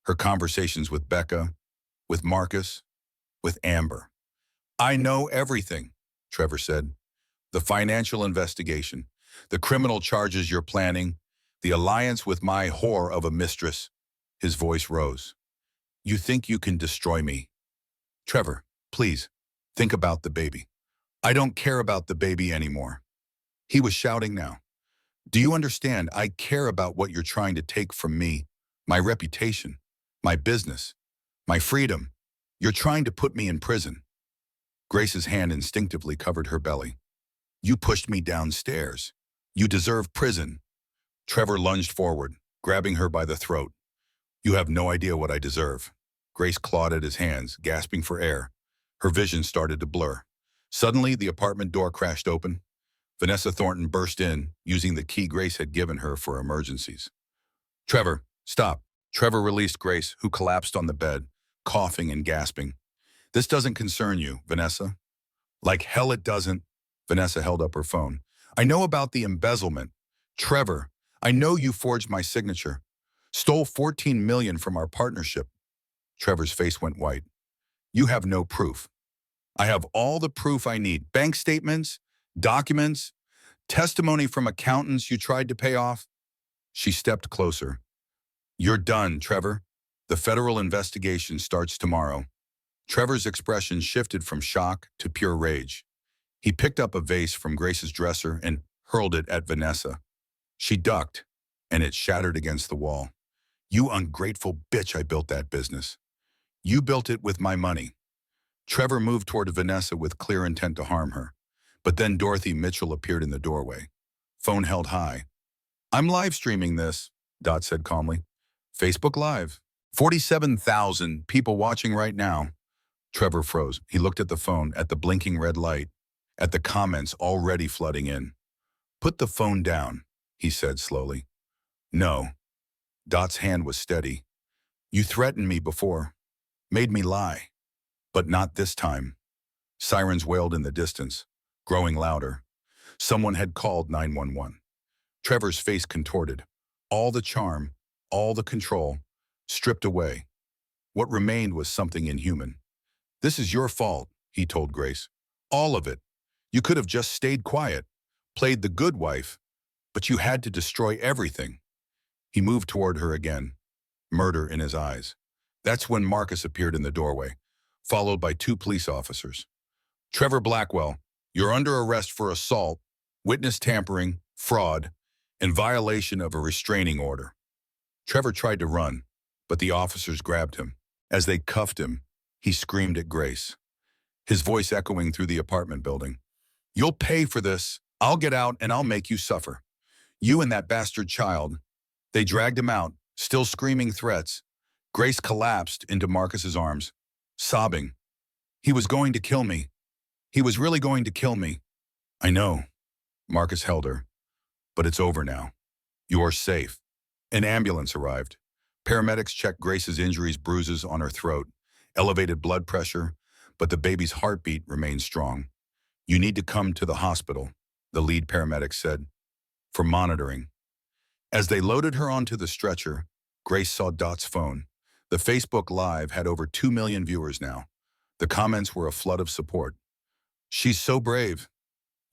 her conversations with Becca, with Marcus, with Amber. "I know everything," Trevor said. "The financial investigation, the criminal charges you're planning, the alliance with my whore of a mistress." His voice rose. "You think you can destroy me? Trevor, please, think about the baby." "I don't care about the baby anymore." He was shouting now. "Do you understand? I care about what you're trying to take from me, my reputation, my business, my freedom. You're trying to put me in prison." Grace's hand instinctively covered her belly. "You pushed me downstairs. You deserve prison." Trevor lunged forward, grabbing her by the throat. "You have no idea what I deserve." Grace clawed at his hands, gasping for air. Her vision started to blur. Suddenly, the apartment door crashed open. Vanessa Thornton burst in, using the key Grace had given her for emergencies. "Trevor, stop." Trevor released Grace, who collapsed on the bed, coughing and gasping. "This doesn't concern you, Vanessa." "Like hell it doesn't." Vanessa held up her phone. "I know about the embezzlement. Trevor, I know you forged my signature. Stole $14 million from our partnership." Trevor's face went white. "You have no proof." "I have all the proof I need. Bank statements, documents, testimony from accountants you tried to pay off." She stepped closer. "You're done, Trevor. The federal investigation starts tomorrow." Trevor's expression shifted from shock to pure rage. He picked up a vase from Grace's dresser and hurled it at Vanessa. She ducked, and it shattered against the wall. "You ungrateful bitch, I built that business. You built it with my money." Trevor moved toward Vanessa with clear intent to harm her. But then Dorothy Mitchell appeared in the doorway, phone held high. "I'm live streaming this," Dot said calmly. "Facebook Live. 47,000 people watching right now." Trevor froze. He looked at the phone, at the blinking red light, at the comments already flooding in. "Put the phone down," he said slowly. "No." Dot's hand was steady. "You threatened me before, made me lie. But not this time." Sirens wailed in the distance, growing louder. Someone had called 911. Trevor's face contorted. All the charm, all the control, stripped away. What remained was something inhuman. "This is your fault," he told Grace. "All of it. You could have just stayed quiet, played the good wife, but you had to destroy everything." He moved toward her again, murder in his eyes. That's when Marcus appeared in the doorway, followed by 2 police officers. "Trevor Blackwell, you're under arrest for assault, witness tampering, fraud, and violation of a restraining order." Trevor tried to run, but the officers grabbed him. As they cuffed him, he screamed at Grace, his voice echoing through the apartment building. "You'll pay for this. I'll get out and I'll make you suffer. You and that bastard child." They dragged him out, still screaming threats. Grace collapsed into Marcus's arms, sobbing. "He was going to kill me. He was really going to kill me." "I know." Marcus held her. "But it's over now. You're safe." An ambulance arrived. Paramedics checked Grace's injuries, bruises on her throat, elevated blood pressure, but the baby's heartbeat remained strong. "You need to come to the hospital," the lead paramedic said, "for monitoring." As they loaded her onto the stretcher, Grace saw Dot's phone. The Facebook Live had over 2 million viewers now. The comments were a flood of support. "She's so brave.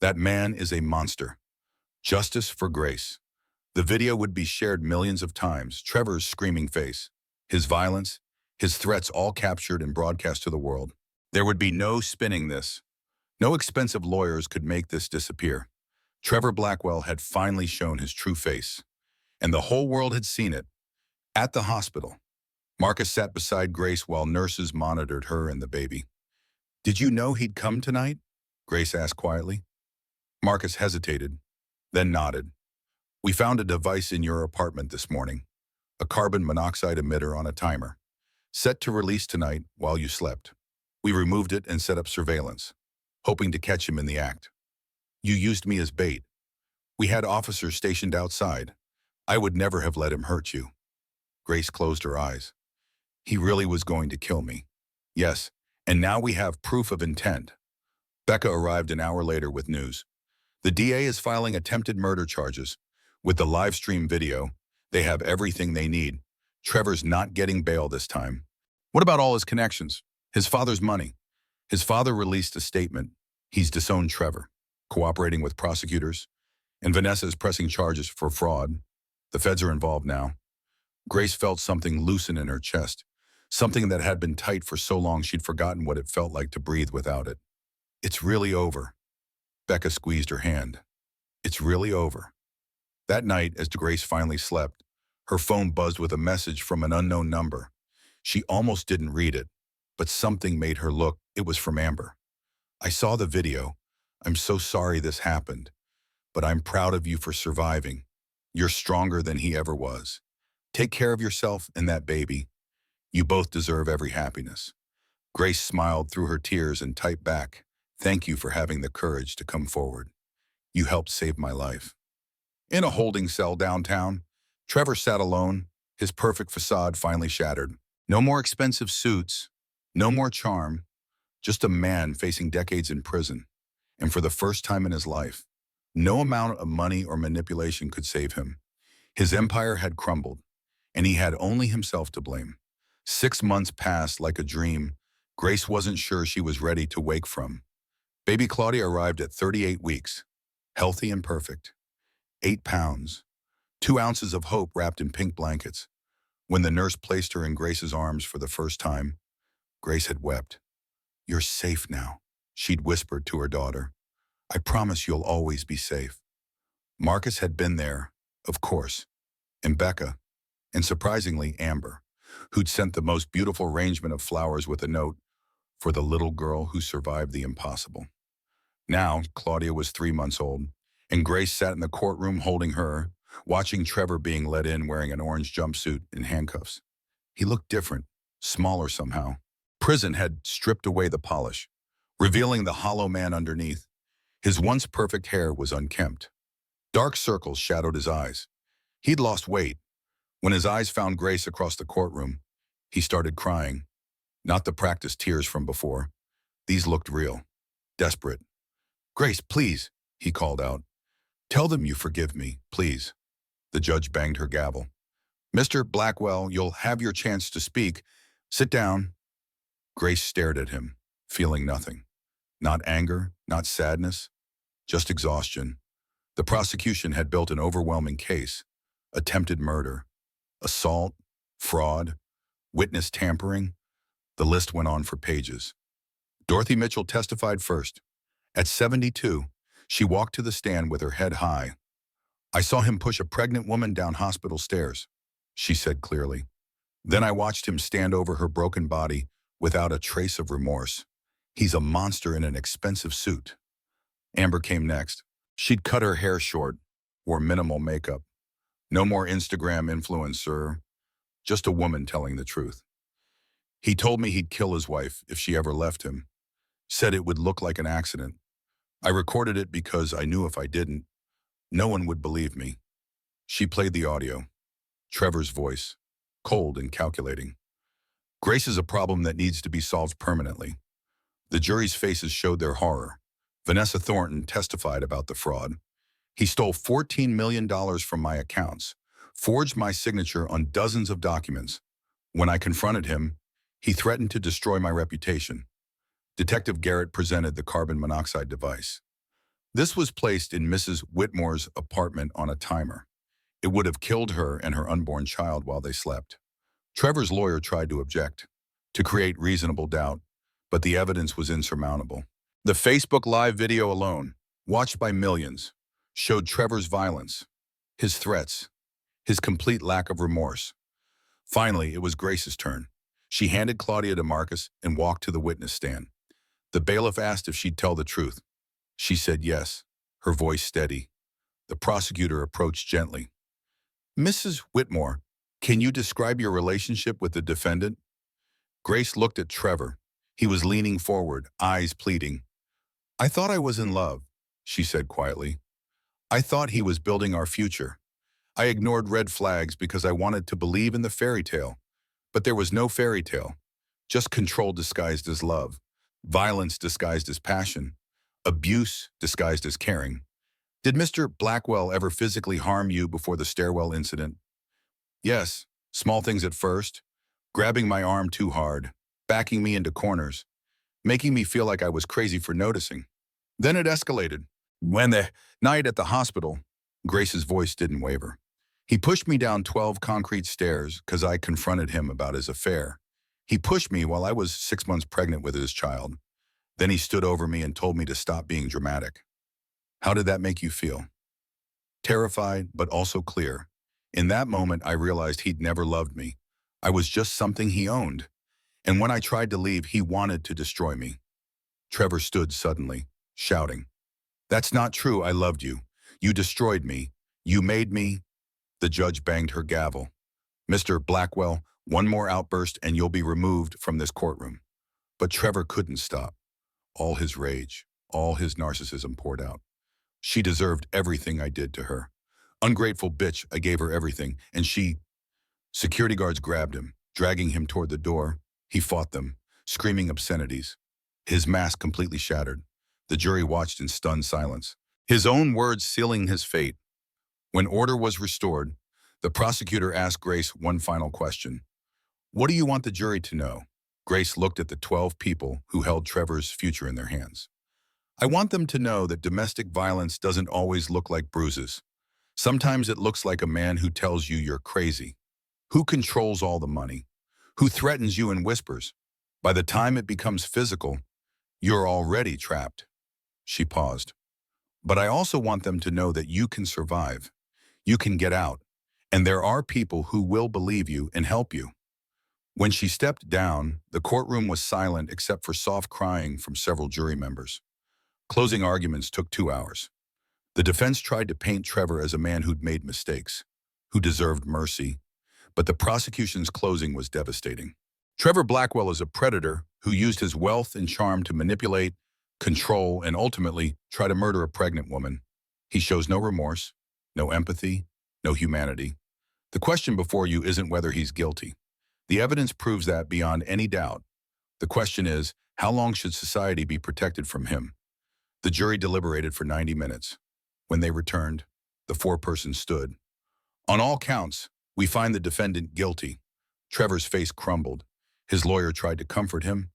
That man is a monster. Justice for Grace." The video would be shared millions of times, Trevor's screaming face, his violence, his threats all captured and broadcast to the world. There would be no spinning this. No expensive lawyers could make this disappear. Trevor Blackwell had finally shown his true face, and the whole world had seen it. At the hospital, Marcus sat beside Grace while nurses monitored her and the baby. "Did you know he'd come tonight?" Grace asked quietly. Marcus hesitated, then nodded. "We found a device in your apartment this morning, a carbon monoxide emitter on a timer, set to release tonight while you slept. We removed it and set up surveillance, hoping to catch him in the act. You used me as bait. We had officers stationed outside. I would never have let him hurt you." Grace closed her eyes. "He really was going to kill me." "Yes, and now we have proof of intent." Becca arrived an hour later with news. "The DA is filing attempted murder charges. With the live stream video, they have everything they need. Trevor's not getting bail this time." "What about all his connections? His father's money?" His father released a statement. He's disowned Trevor, cooperating with prosecutors, and Vanessa is pressing charges for fraud. The feds are involved now. Grace felt something loosen in her chest, something that had been tight for so long she'd forgotten what it felt like to breathe without it. "It's really over." Becca squeezed her hand. "It's really over." That night, as Grace finally slept, her phone buzzed with a message from an unknown number. She almost didn't read it, but something made her look. It was from Amber. "I saw the video. I'm so sorry this happened, but I'm proud of you for surviving. You're stronger than he ever was. Take care of yourself and that baby. You both deserve every happiness." Grace smiled through her tears and typed back, "Thank you for having the courage to come forward. You helped save my life." In a holding cell downtown, Trevor sat alone, his perfect facade finally shattered. No more expensive suits, no more charm, just a man facing decades in prison. And for the first time in his life, no amount of money or manipulation could save him. His empire had crumbled, and he had only himself to blame. 6 months passed like a dream Grace wasn't sure she was ready to wake from. Baby Claudia arrived at 38 weeks, healthy and perfect. 8 pounds, 2 ounces of hope wrapped in pink blankets. When the nurse placed her in Grace's arms for the first time, Grace had wept. "You're safe now," she'd whispered to her daughter. "I promise you'll always be safe." Marcus had been there, of course, and Becca, and surprisingly Amber, who'd sent the most beautiful arrangement of flowers with a note for the little girl who survived the impossible. Now, Claudia was 3 months old, and Grace sat in the courtroom holding her, watching Trevor being let in wearing an orange jumpsuit and handcuffs. He looked different, smaller somehow. Prison had stripped away the polish, revealing the hollow man underneath. His once perfect hair was unkempt. Dark circles shadowed his eyes. He'd lost weight. When his eyes found Grace across the courtroom, he started crying. Not the practiced tears from before. These looked real, desperate. "Grace, please," he called out. "Tell them you forgive me, please." The judge banged her gavel. "Mr. Blackwell, you'll have your chance to speak. Sit down." Grace stared at him, feeling nothing. Not anger, not sadness, just exhaustion. The prosecution had built an overwhelming case. Attempted murder, assault, fraud, witness tampering. The list went on for pages. Dorothy Mitchell testified first. At 72, she walked to the stand with her head high. "I saw him push a pregnant woman down hospital stairs," she said clearly. "Then I watched him stand over her broken body without a trace of remorse. He's a monster in an expensive suit." Amber came next. She'd cut her hair short, wore minimal makeup. No more Instagram influencer, just a woman telling the truth. "He told me he'd kill his wife if she ever left him. Said it would look like an accident. I recorded it because I knew if I didn't, no one would believe me." She played the audio. Trevor's voice, cold and calculating. "Grace is a problem that needs to be solved permanently." The jury's faces showed their horror. Vanessa Thornton testified about the fraud. "He stole $14 million from my accounts, forged my signature on dozens of documents. When I confronted him, he threatened to destroy my reputation." Detective Garrett presented the carbon monoxide device. This was placed in Mrs. Whitmore's apartment on a timer. It would have killed her and her unborn child while they slept. Trevor's lawyer tried to object, to create reasonable doubt, but the evidence was insurmountable. The Facebook Live video alone, watched by millions, showed Trevor's violence, his threats, his complete lack of remorse. Finally, it was Grace's turn. She handed Claudia to Marcus and walked to the witness stand. The bailiff asked if she'd tell the truth. She said yes, her voice steady. The prosecutor approached gently. Mrs. Whitmore, can you describe your relationship with the defendant? Grace looked at Trevor. He was leaning forward, eyes pleading. I thought I was in love, she said quietly. I thought he was building our future. I ignored red flags because I wanted to believe in the fairy tale. But there was no fairy tale, just control disguised as love, violence disguised as passion, abuse disguised as caring. Did Mr. Blackwell ever physically harm you before the stairwell incident? Yes, small things at first, grabbing my arm too hard, backing me into corners, making me feel like I was crazy for noticing. Then it escalated. When the night at the hospital, Grace's voice didn't waver. He pushed me down 12 concrete stairs because I confronted him about his affair. He pushed me while I was 6 months pregnant with his child. Then he stood over me and told me to stop being dramatic. How did that make you feel? Terrified, but also clear. In that moment, I realized he'd never loved me. I was just something he owned. And when I tried to leave, he wanted to destroy me. Trevor stood suddenly, shouting, That's not true, I loved you. You destroyed me. You made me. The judge banged her gavel. Mr. Blackwell, one more outburst and you'll be removed from this courtroom. But Trevor couldn't stop. All his rage, all his narcissism poured out. She deserved everything I did to her. Ungrateful bitch, I gave her everything, and she... Security guards grabbed him, dragging him toward the door. He fought them, screaming obscenities. His mask completely shattered. The jury watched in stunned silence, his own words sealing his fate. When order was restored, the prosecutor asked Grace one final question. What do you want the jury to know? Grace looked at the 12 people who held Trevor's future in their hands. I want them to know that domestic violence doesn't always look like bruises. Sometimes it looks like a man who tells you you're crazy, who controls all the money, who threatens you in whispers. By the time it becomes physical, you're already trapped. She paused. But I also want them to know that you can survive. You can get out. And there are people who will believe you and help you. When she stepped down, the courtroom was silent except for soft crying from several jury members. Closing arguments took 2 hours. The defense tried to paint Trevor as a man who'd made mistakes, who deserved mercy, but the prosecution's closing was devastating. Trevor Blackwell is a predator who used his wealth and charm to manipulate, control, and ultimately try to murder a pregnant woman. He shows no remorse, no empathy, no humanity. The question before you isn't whether he's guilty. The evidence proves that beyond any doubt. The question is, how long should society be protected from him? The jury deliberated for 90 minutes. When they returned, the foreperson stood. On all counts, we find the defendant guilty. Trevor's face crumbled. His lawyer tried to comfort him,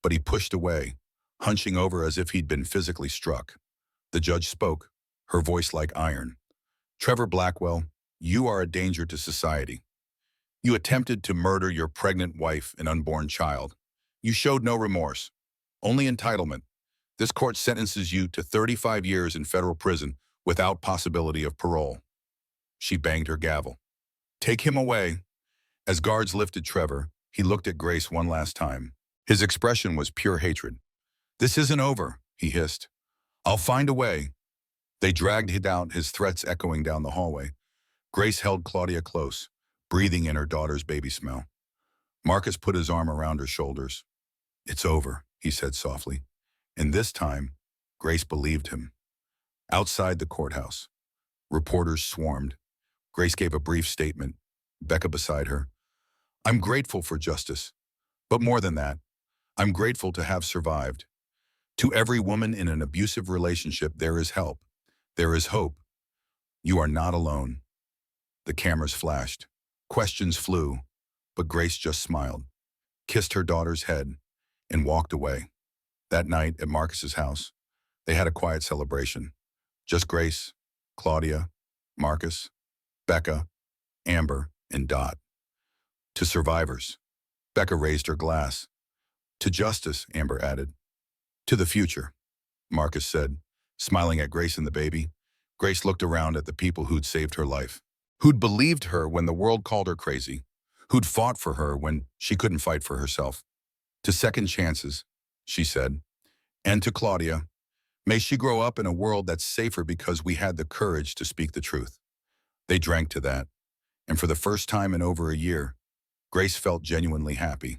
but he pushed away, hunching over as if he'd been physically struck. The judge spoke, her voice like iron. Trevor Blackwell, you are a danger to society. You attempted to murder your pregnant wife and unborn child. You showed no remorse, only entitlement. This court sentences you to 35 years in federal prison without possibility of parole. She banged her gavel. Take him away. As guards lifted Trevor, he looked at Grace one last time. His expression was pure hatred. This isn't over, he hissed. I'll find a way. They dragged him out, his threats echoing down the hallway. Grace held Claudia close, breathing in her daughter's baby smell. Marcus put his arm around her shoulders. It's over, he said softly. And this time, Grace believed him. Outside the courthouse, reporters swarmed. Grace gave a brief statement, Becca beside her. I'm grateful for justice. But more than that, I'm grateful to have survived. To every woman in an abusive relationship, there is help. There is hope. You are not alone. The cameras flashed. Questions flew. But Grace just smiled, kissed her daughter's head, and walked away. That night at Marcus's house, they had a quiet celebration. Just Grace, Claudia, Marcus, Becca, Amber, and Dot. To survivors. Becca raised her glass. To justice, Amber added. To the future, Marcus said, smiling at Grace and the baby. Grace looked around at the people who'd saved her life, who'd believed her when the world called her crazy, who'd fought for her when she couldn't fight for herself. To second chances, she said. And to Claudia, may she grow up in a world that's safer because we had the courage to speak the truth. They drank to that, and for the first time in over a year, Grace felt genuinely happy.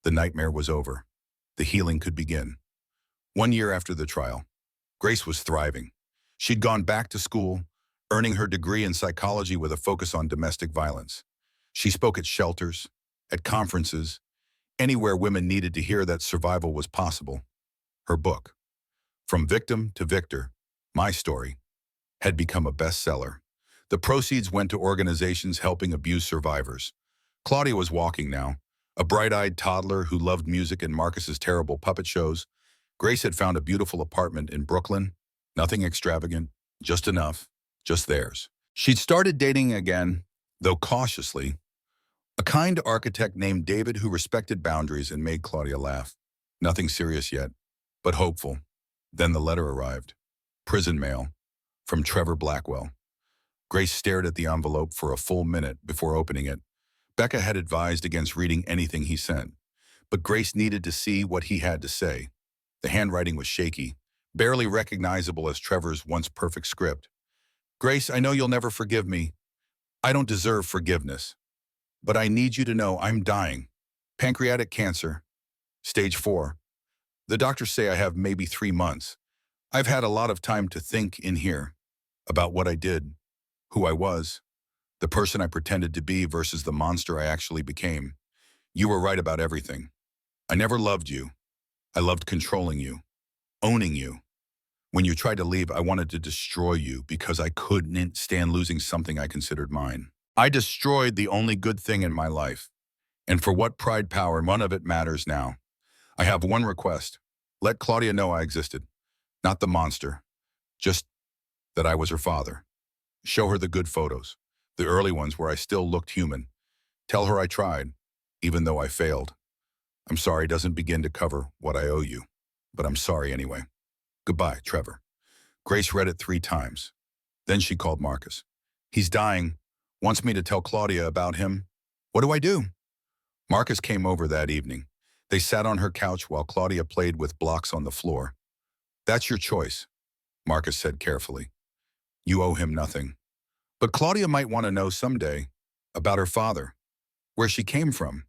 The nightmare was over. The healing could begin. 1 year after the trial, Grace was thriving. She'd gone back to school, earning her degree in psychology with a focus on domestic violence. She spoke at shelters, at conferences, anywhere women needed to hear that survival was possible. Her book, From Victim to Victor, My Story, had become a bestseller. The proceeds went to organizations helping abuse survivors. Claudia was walking now, a bright-eyed toddler who loved music and Marcus's terrible puppet shows. Grace had found a beautiful apartment in Brooklyn. Nothing extravagant, just enough, just theirs. She'd started dating again, though cautiously. A kind architect named David who respected boundaries and made Claudia laugh. Nothing serious yet, but hopeful. Then the letter arrived. Prison mail. From Trevor Blackwell. Grace stared at the envelope for a full minute before opening it. Becca had advised against reading anything he sent, but Grace needed to see what he had to say. The handwriting was shaky, barely recognizable as Trevor's once perfect script. Grace, I know you'll never forgive me. I don't deserve forgiveness. But I need you to know I'm dying. Pancreatic cancer. Stage 4. The doctors say I have maybe 3 months. I've had a lot of time to think in here about what I did, who I was, the person I pretended to be versus the monster I actually became. You were right about everything. I never loved you. I loved controlling you, owning you. When you tried to leave, I wanted to destroy you because I couldn't stand losing something I considered mine. I destroyed the only good thing in my life. And for what pride, power, none of it matters now. I have one request. Let Claudia know I existed. Not the monster. Just that I was her father. Show her the good photos. The early ones where I still looked human. Tell her I tried, even though I failed. I'm sorry doesn't begin to cover what I owe you, but I'm sorry anyway. Goodbye, Trevor. Grace read it 3 times. Then she called Marcus. He's dying. Wants me to tell Claudia about him. What do I do? Marcus came over that evening. They sat on her couch while Claudia played with blocks on the floor. That's your choice, Marcus said carefully. You owe him nothing. But Claudia might want to know someday about her father, where she came from.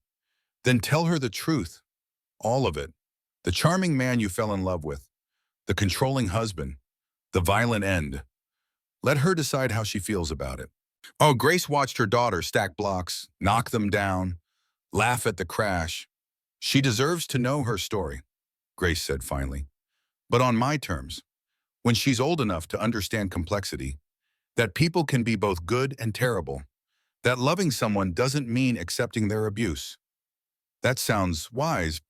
Then tell her the truth, all of it. The charming man you fell in love with, the controlling husband, the violent end. Let her decide how she feels about it. Oh, Grace watched her daughter stack blocks, knock them down, laugh at the crash. She deserves to know her story, Grace said finally. But on my terms, when she's old enough to understand complexity, that people can be both good and terrible, that loving someone doesn't mean accepting their abuse. That sounds wise.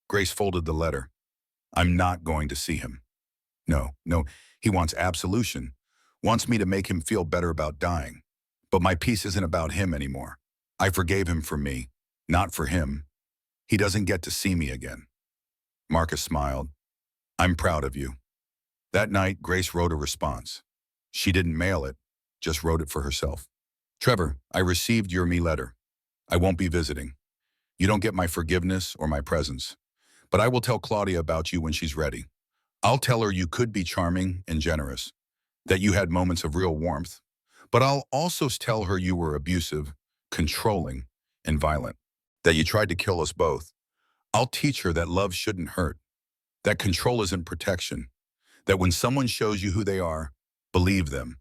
Grace folded the letter. I'm not going to see him. No, he wants absolution, wants me to make him feel better about dying. But my peace isn't about him anymore. I forgave him for me, not for him. He doesn't get to see me again. Marcus smiled. I'm proud of you. That night, Grace wrote a response. She didn't mail it, just wrote it for herself. Trevor, I received your me letter. I won't be visiting. You don't get my forgiveness or my presence. But I will tell Claudia about you when she's ready. I'll tell her you could be charming and generous, that you had moments of real warmth. But I'll also tell her you were abusive, controlling, and violent, that you tried to kill us both. I'll teach her that love shouldn't hurt, that control isn't protection, that when someone shows you who they are, believe them.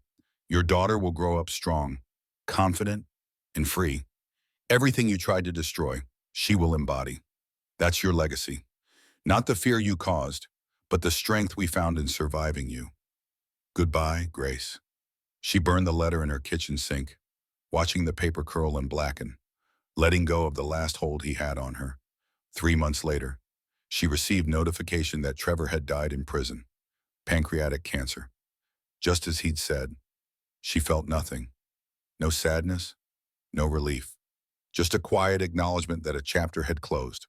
Your daughter will grow up strong, confident, and free. Everything you tried to destroy, she will embody. That's your legacy. Not the fear you caused, but the strength we found in surviving you. Goodbye, Grace. She burned the letter in her kitchen sink, watching the paper curl and blacken, letting go of the last hold he had on her. 3 months later, she received notification that Trevor had died in prison, pancreatic cancer. Just as he'd said, she felt nothing. No sadness, no relief. Just a quiet acknowledgement that a chapter had closed.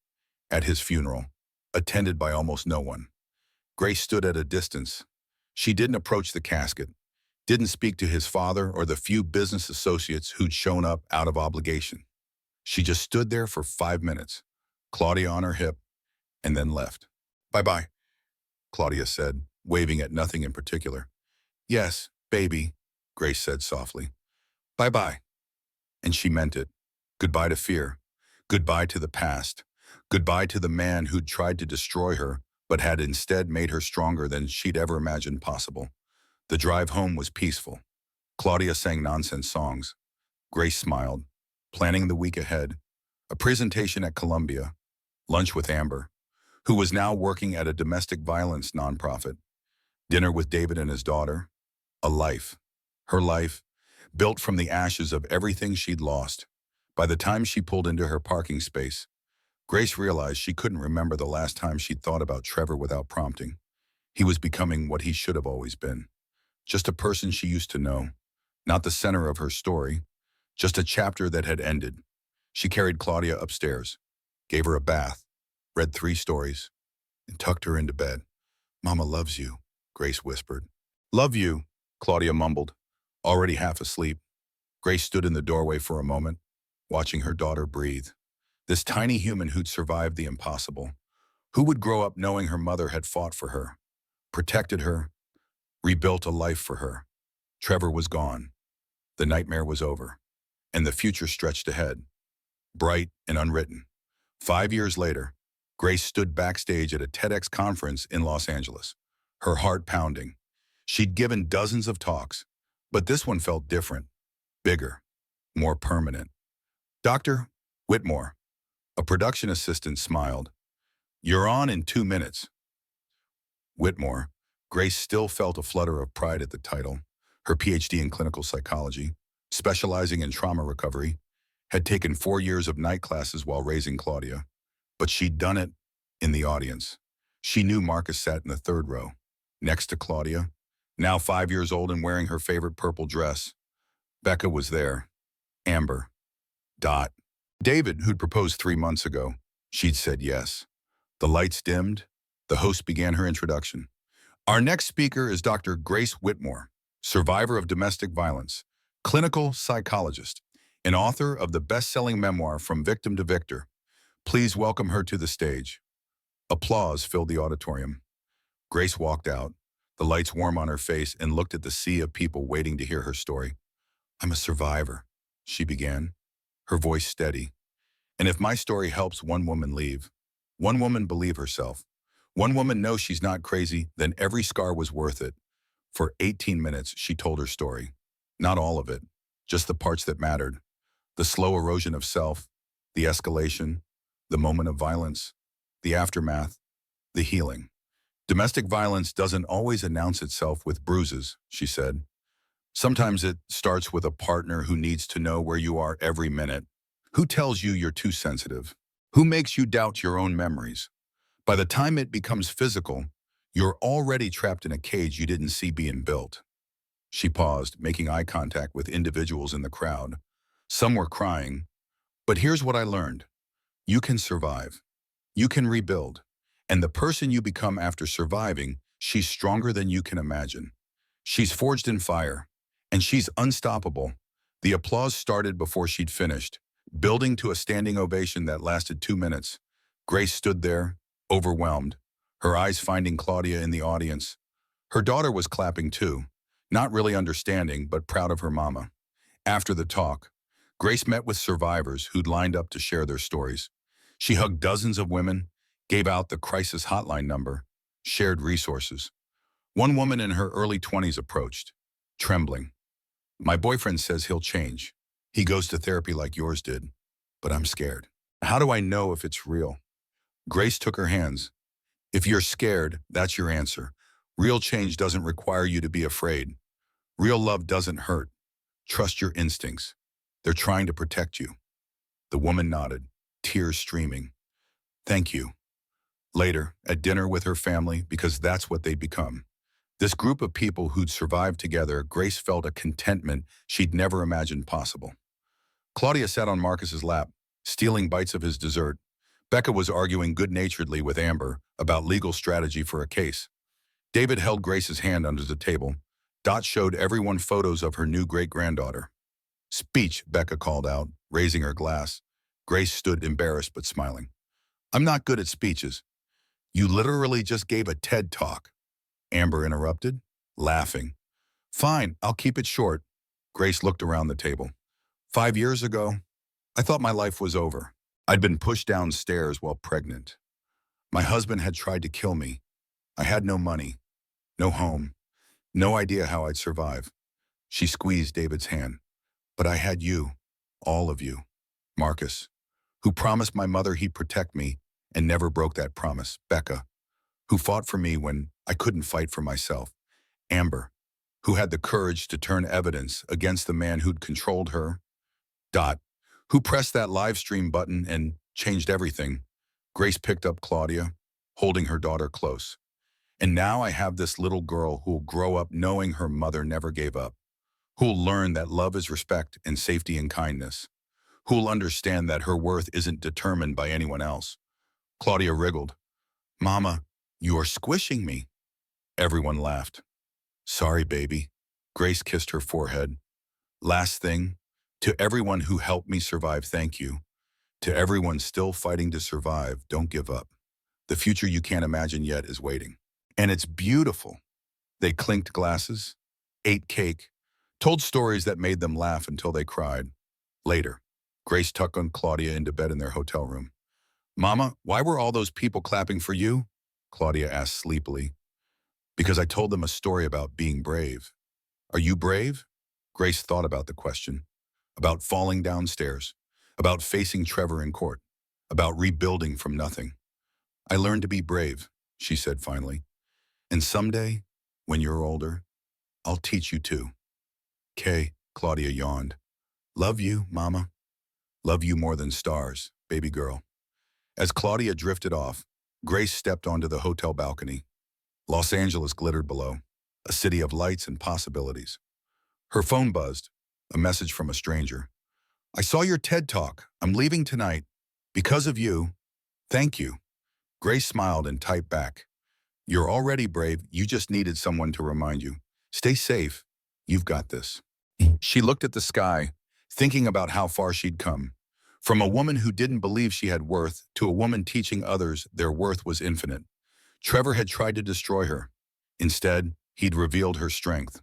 At his funeral, attended by almost no one, Grace stood at a distance. She didn't approach the casket, didn't speak to his father or the few business associates who'd shown up out of obligation. She just stood there for 5 minutes, Claudia on her hip, and then left. "Bye-bye," Claudia said, waving at nothing in particular. "Yes, baby," Grace said softly. "Bye-bye." And she meant it. Goodbye to fear. Goodbye to the past. Goodbye to the man who'd tried to destroy her, but had instead made her stronger than she'd ever imagined possible. The drive home was peaceful. Claudia sang nonsense songs. Grace smiled, planning the week ahead. A presentation at Columbia, lunch with Amber, who was now working at a domestic violence nonprofit, dinner with David and his daughter, a life. Her life, built from the ashes of everything she'd lost. By the time she pulled into her parking space, Grace realized she couldn't remember the last time she'd thought about Trevor without prompting. He was becoming what he should have always been. Just a person she used to know, not the center of her story, just a chapter that had ended. She carried Claudia upstairs, gave her a bath, read 3 stories, and tucked her into bed. "Mama loves you," Grace whispered. "Love you," Claudia mumbled, already half asleep. Grace stood in the doorway for a moment, watching her daughter breathe. This tiny human who'd survived the impossible, who would grow up knowing her mother had fought for her, protected her, rebuilt a life for her. Trevor was gone. The nightmare was over, and the future stretched ahead, bright and unwritten. 5 years later, Grace stood backstage at a TEDx conference in Los Angeles, her heart pounding. She'd given dozens of talks, but this one felt different, bigger, more permanent. "Dr. Whitmore," a production assistant smiled. "You're on in 2 minutes." Whitmore. Grace still felt a flutter of pride at the title. Her PhD in clinical psychology, specializing in trauma recovery, had taken 4 years of night classes while raising Claudia. But she'd done it in the audience. She knew Marcus sat in the 3rd row, next to Claudia, now 5 years old and wearing her favorite purple dress. Becca was there. Amber. Dot. David, who'd proposed 3 months ago. She'd said yes. The lights dimmed. The host began her introduction. "Our next speaker is Dr. Grace Whitmore, survivor of domestic violence, clinical psychologist, and author of the best-selling memoir From Victim to Victor. Please welcome her to the stage." Applause filled the auditorium. Grace walked out, the lights warm on her face, and looked at the sea of people waiting to hear her story. "I'm a survivor," she began, her voice steady. "And if my story helps one woman leave, one woman believe herself, one woman know she's not crazy, then every scar was worth it." For 18 minutes, she told her story. Not all of it, just the parts that mattered. The slow erosion of self, the escalation, the moment of violence, the aftermath, the healing. "Domestic violence doesn't always announce itself with bruises," she said. "Sometimes it starts with a partner who needs to know where you are every minute. Who tells you you're too sensitive? Who makes you doubt your own memories? By the time it becomes physical, you're already trapped in a cage you didn't see being built." She paused, making eye contact with individuals in the crowd. Some were crying. "But here's what I learned. You can survive. You can rebuild. And the person you become after surviving, she's stronger than you can imagine. She's forged in fire. And she's unstoppable." The applause started before she'd finished, building to a standing ovation that lasted 2 minutes. Grace stood there, overwhelmed, her eyes finding Claudia in the audience. Her daughter was clapping too, not really understanding, but proud of her mama. After the talk, Grace met with survivors who'd lined up to share their stories. She hugged dozens of women, gave out the crisis hotline number, shared resources. One woman in her early 20s approached, trembling. "My boyfriend says he'll change. He goes to therapy like yours did, but I'm scared. How do I know if it's real?" Grace took her hands. "If you're scared, that's your answer. Real change doesn't require you to be afraid. Real love doesn't hurt. Trust your instincts. They're trying to protect you." The woman nodded, tears streaming. "Thank you." Later, at dinner with her family, because that's what they'd become. This group of people who'd survived together, Grace felt a contentment she'd never imagined possible. Claudia sat on Marcus's lap, stealing bites of his dessert. Becca was arguing good-naturedly with Amber about legal strategy for a case. David held Grace's hand under the table. Dot showed everyone photos of her new great-granddaughter. Speech, Becca called out, raising her glass. Grace stood embarrassed but smiling. I'm not good at speeches. You literally just gave a TED talk. Amber interrupted, laughing. Fine, I'll keep it short. Grace looked around the table. 5 years ago, I thought my life was over. I'd been pushed downstairs while pregnant. My husband had tried to kill me. I had no money, no home, no idea how I'd survive. She squeezed David's hand. But I had you, all of you, Marcus, who promised my mother he'd protect me and never broke that promise. Becca, who fought for me when I couldn't fight for myself. Amber, who had the courage to turn evidence against the man who'd controlled her. Dot, who pressed that live stream button and changed everything. Grace picked up Claudia, holding her daughter close. And now I have this little girl who'll grow up knowing her mother never gave up, who'll learn that love is respect and safety and kindness, who'll understand that her worth isn't determined by anyone else. Claudia wriggled. Mama, you are squishing me. Everyone laughed. Sorry, baby. Grace kissed her forehead. Last thing, to everyone who helped me survive, thank you. To everyone still fighting to survive, don't give up. The future you can't imagine yet is waiting. And it's beautiful. They clinked glasses, ate cake, told stories that made them laugh until they cried. Later, Grace tucked Claudia into bed in their hotel room. Mama, why were all those people clapping for you? Claudia asked sleepily. Because I told them a story about being brave. Are you brave? Grace thought about the question. About falling downstairs. About facing Trevor in court. About rebuilding from nothing. I learned to be brave, she said finally. And someday, when you're older, I'll teach you too. Kay, Claudia yawned. Love you, Mama. Love you more than stars, baby girl. As Claudia drifted off, Grace stepped onto the hotel balcony. Los Angeles glittered below, a city of lights and possibilities. Her phone buzzed, a message from a stranger. I saw your TED Talk. I'm leaving tonight. Because of you. Thank you. Grace smiled and typed back. You're already brave. You just needed someone to remind you. Stay safe. You've got this. She looked at the sky, thinking about how far she'd come. From a woman who didn't believe she had worth to a woman teaching others their worth was infinite. Trevor had tried to destroy her. Instead, he'd revealed her strength.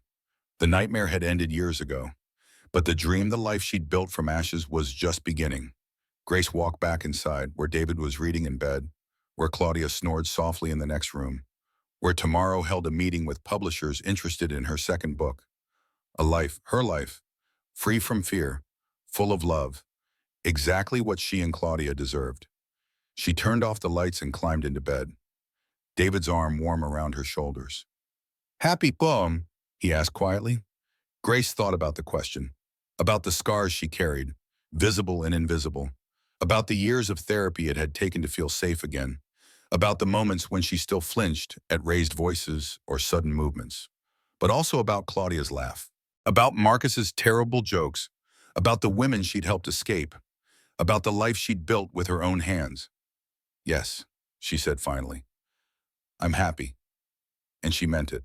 The nightmare had ended years ago, but the dream, the life she'd built from ashes, was just beginning. Grace walked back inside, where David was reading in bed, where Claudia snored softly in the next room, where Tomorrow held a meeting with publishers interested in her second book. A life, her life, free from fear, full of love, exactly what she and Claudia deserved. She turned off the lights and climbed into bed, David's arm warm around her shoulders. Happy poem? He asked quietly. Grace thought about the question, about the scars she carried, visible and invisible, about the years of therapy it had taken to feel safe again, about the moments when she still flinched at raised voices or sudden movements, but also about Claudia's laugh, about Marcus's terrible jokes, about the women she'd helped escape, about the life she'd built with her own hands. Yes, she said finally. I'm happy. And she meant it.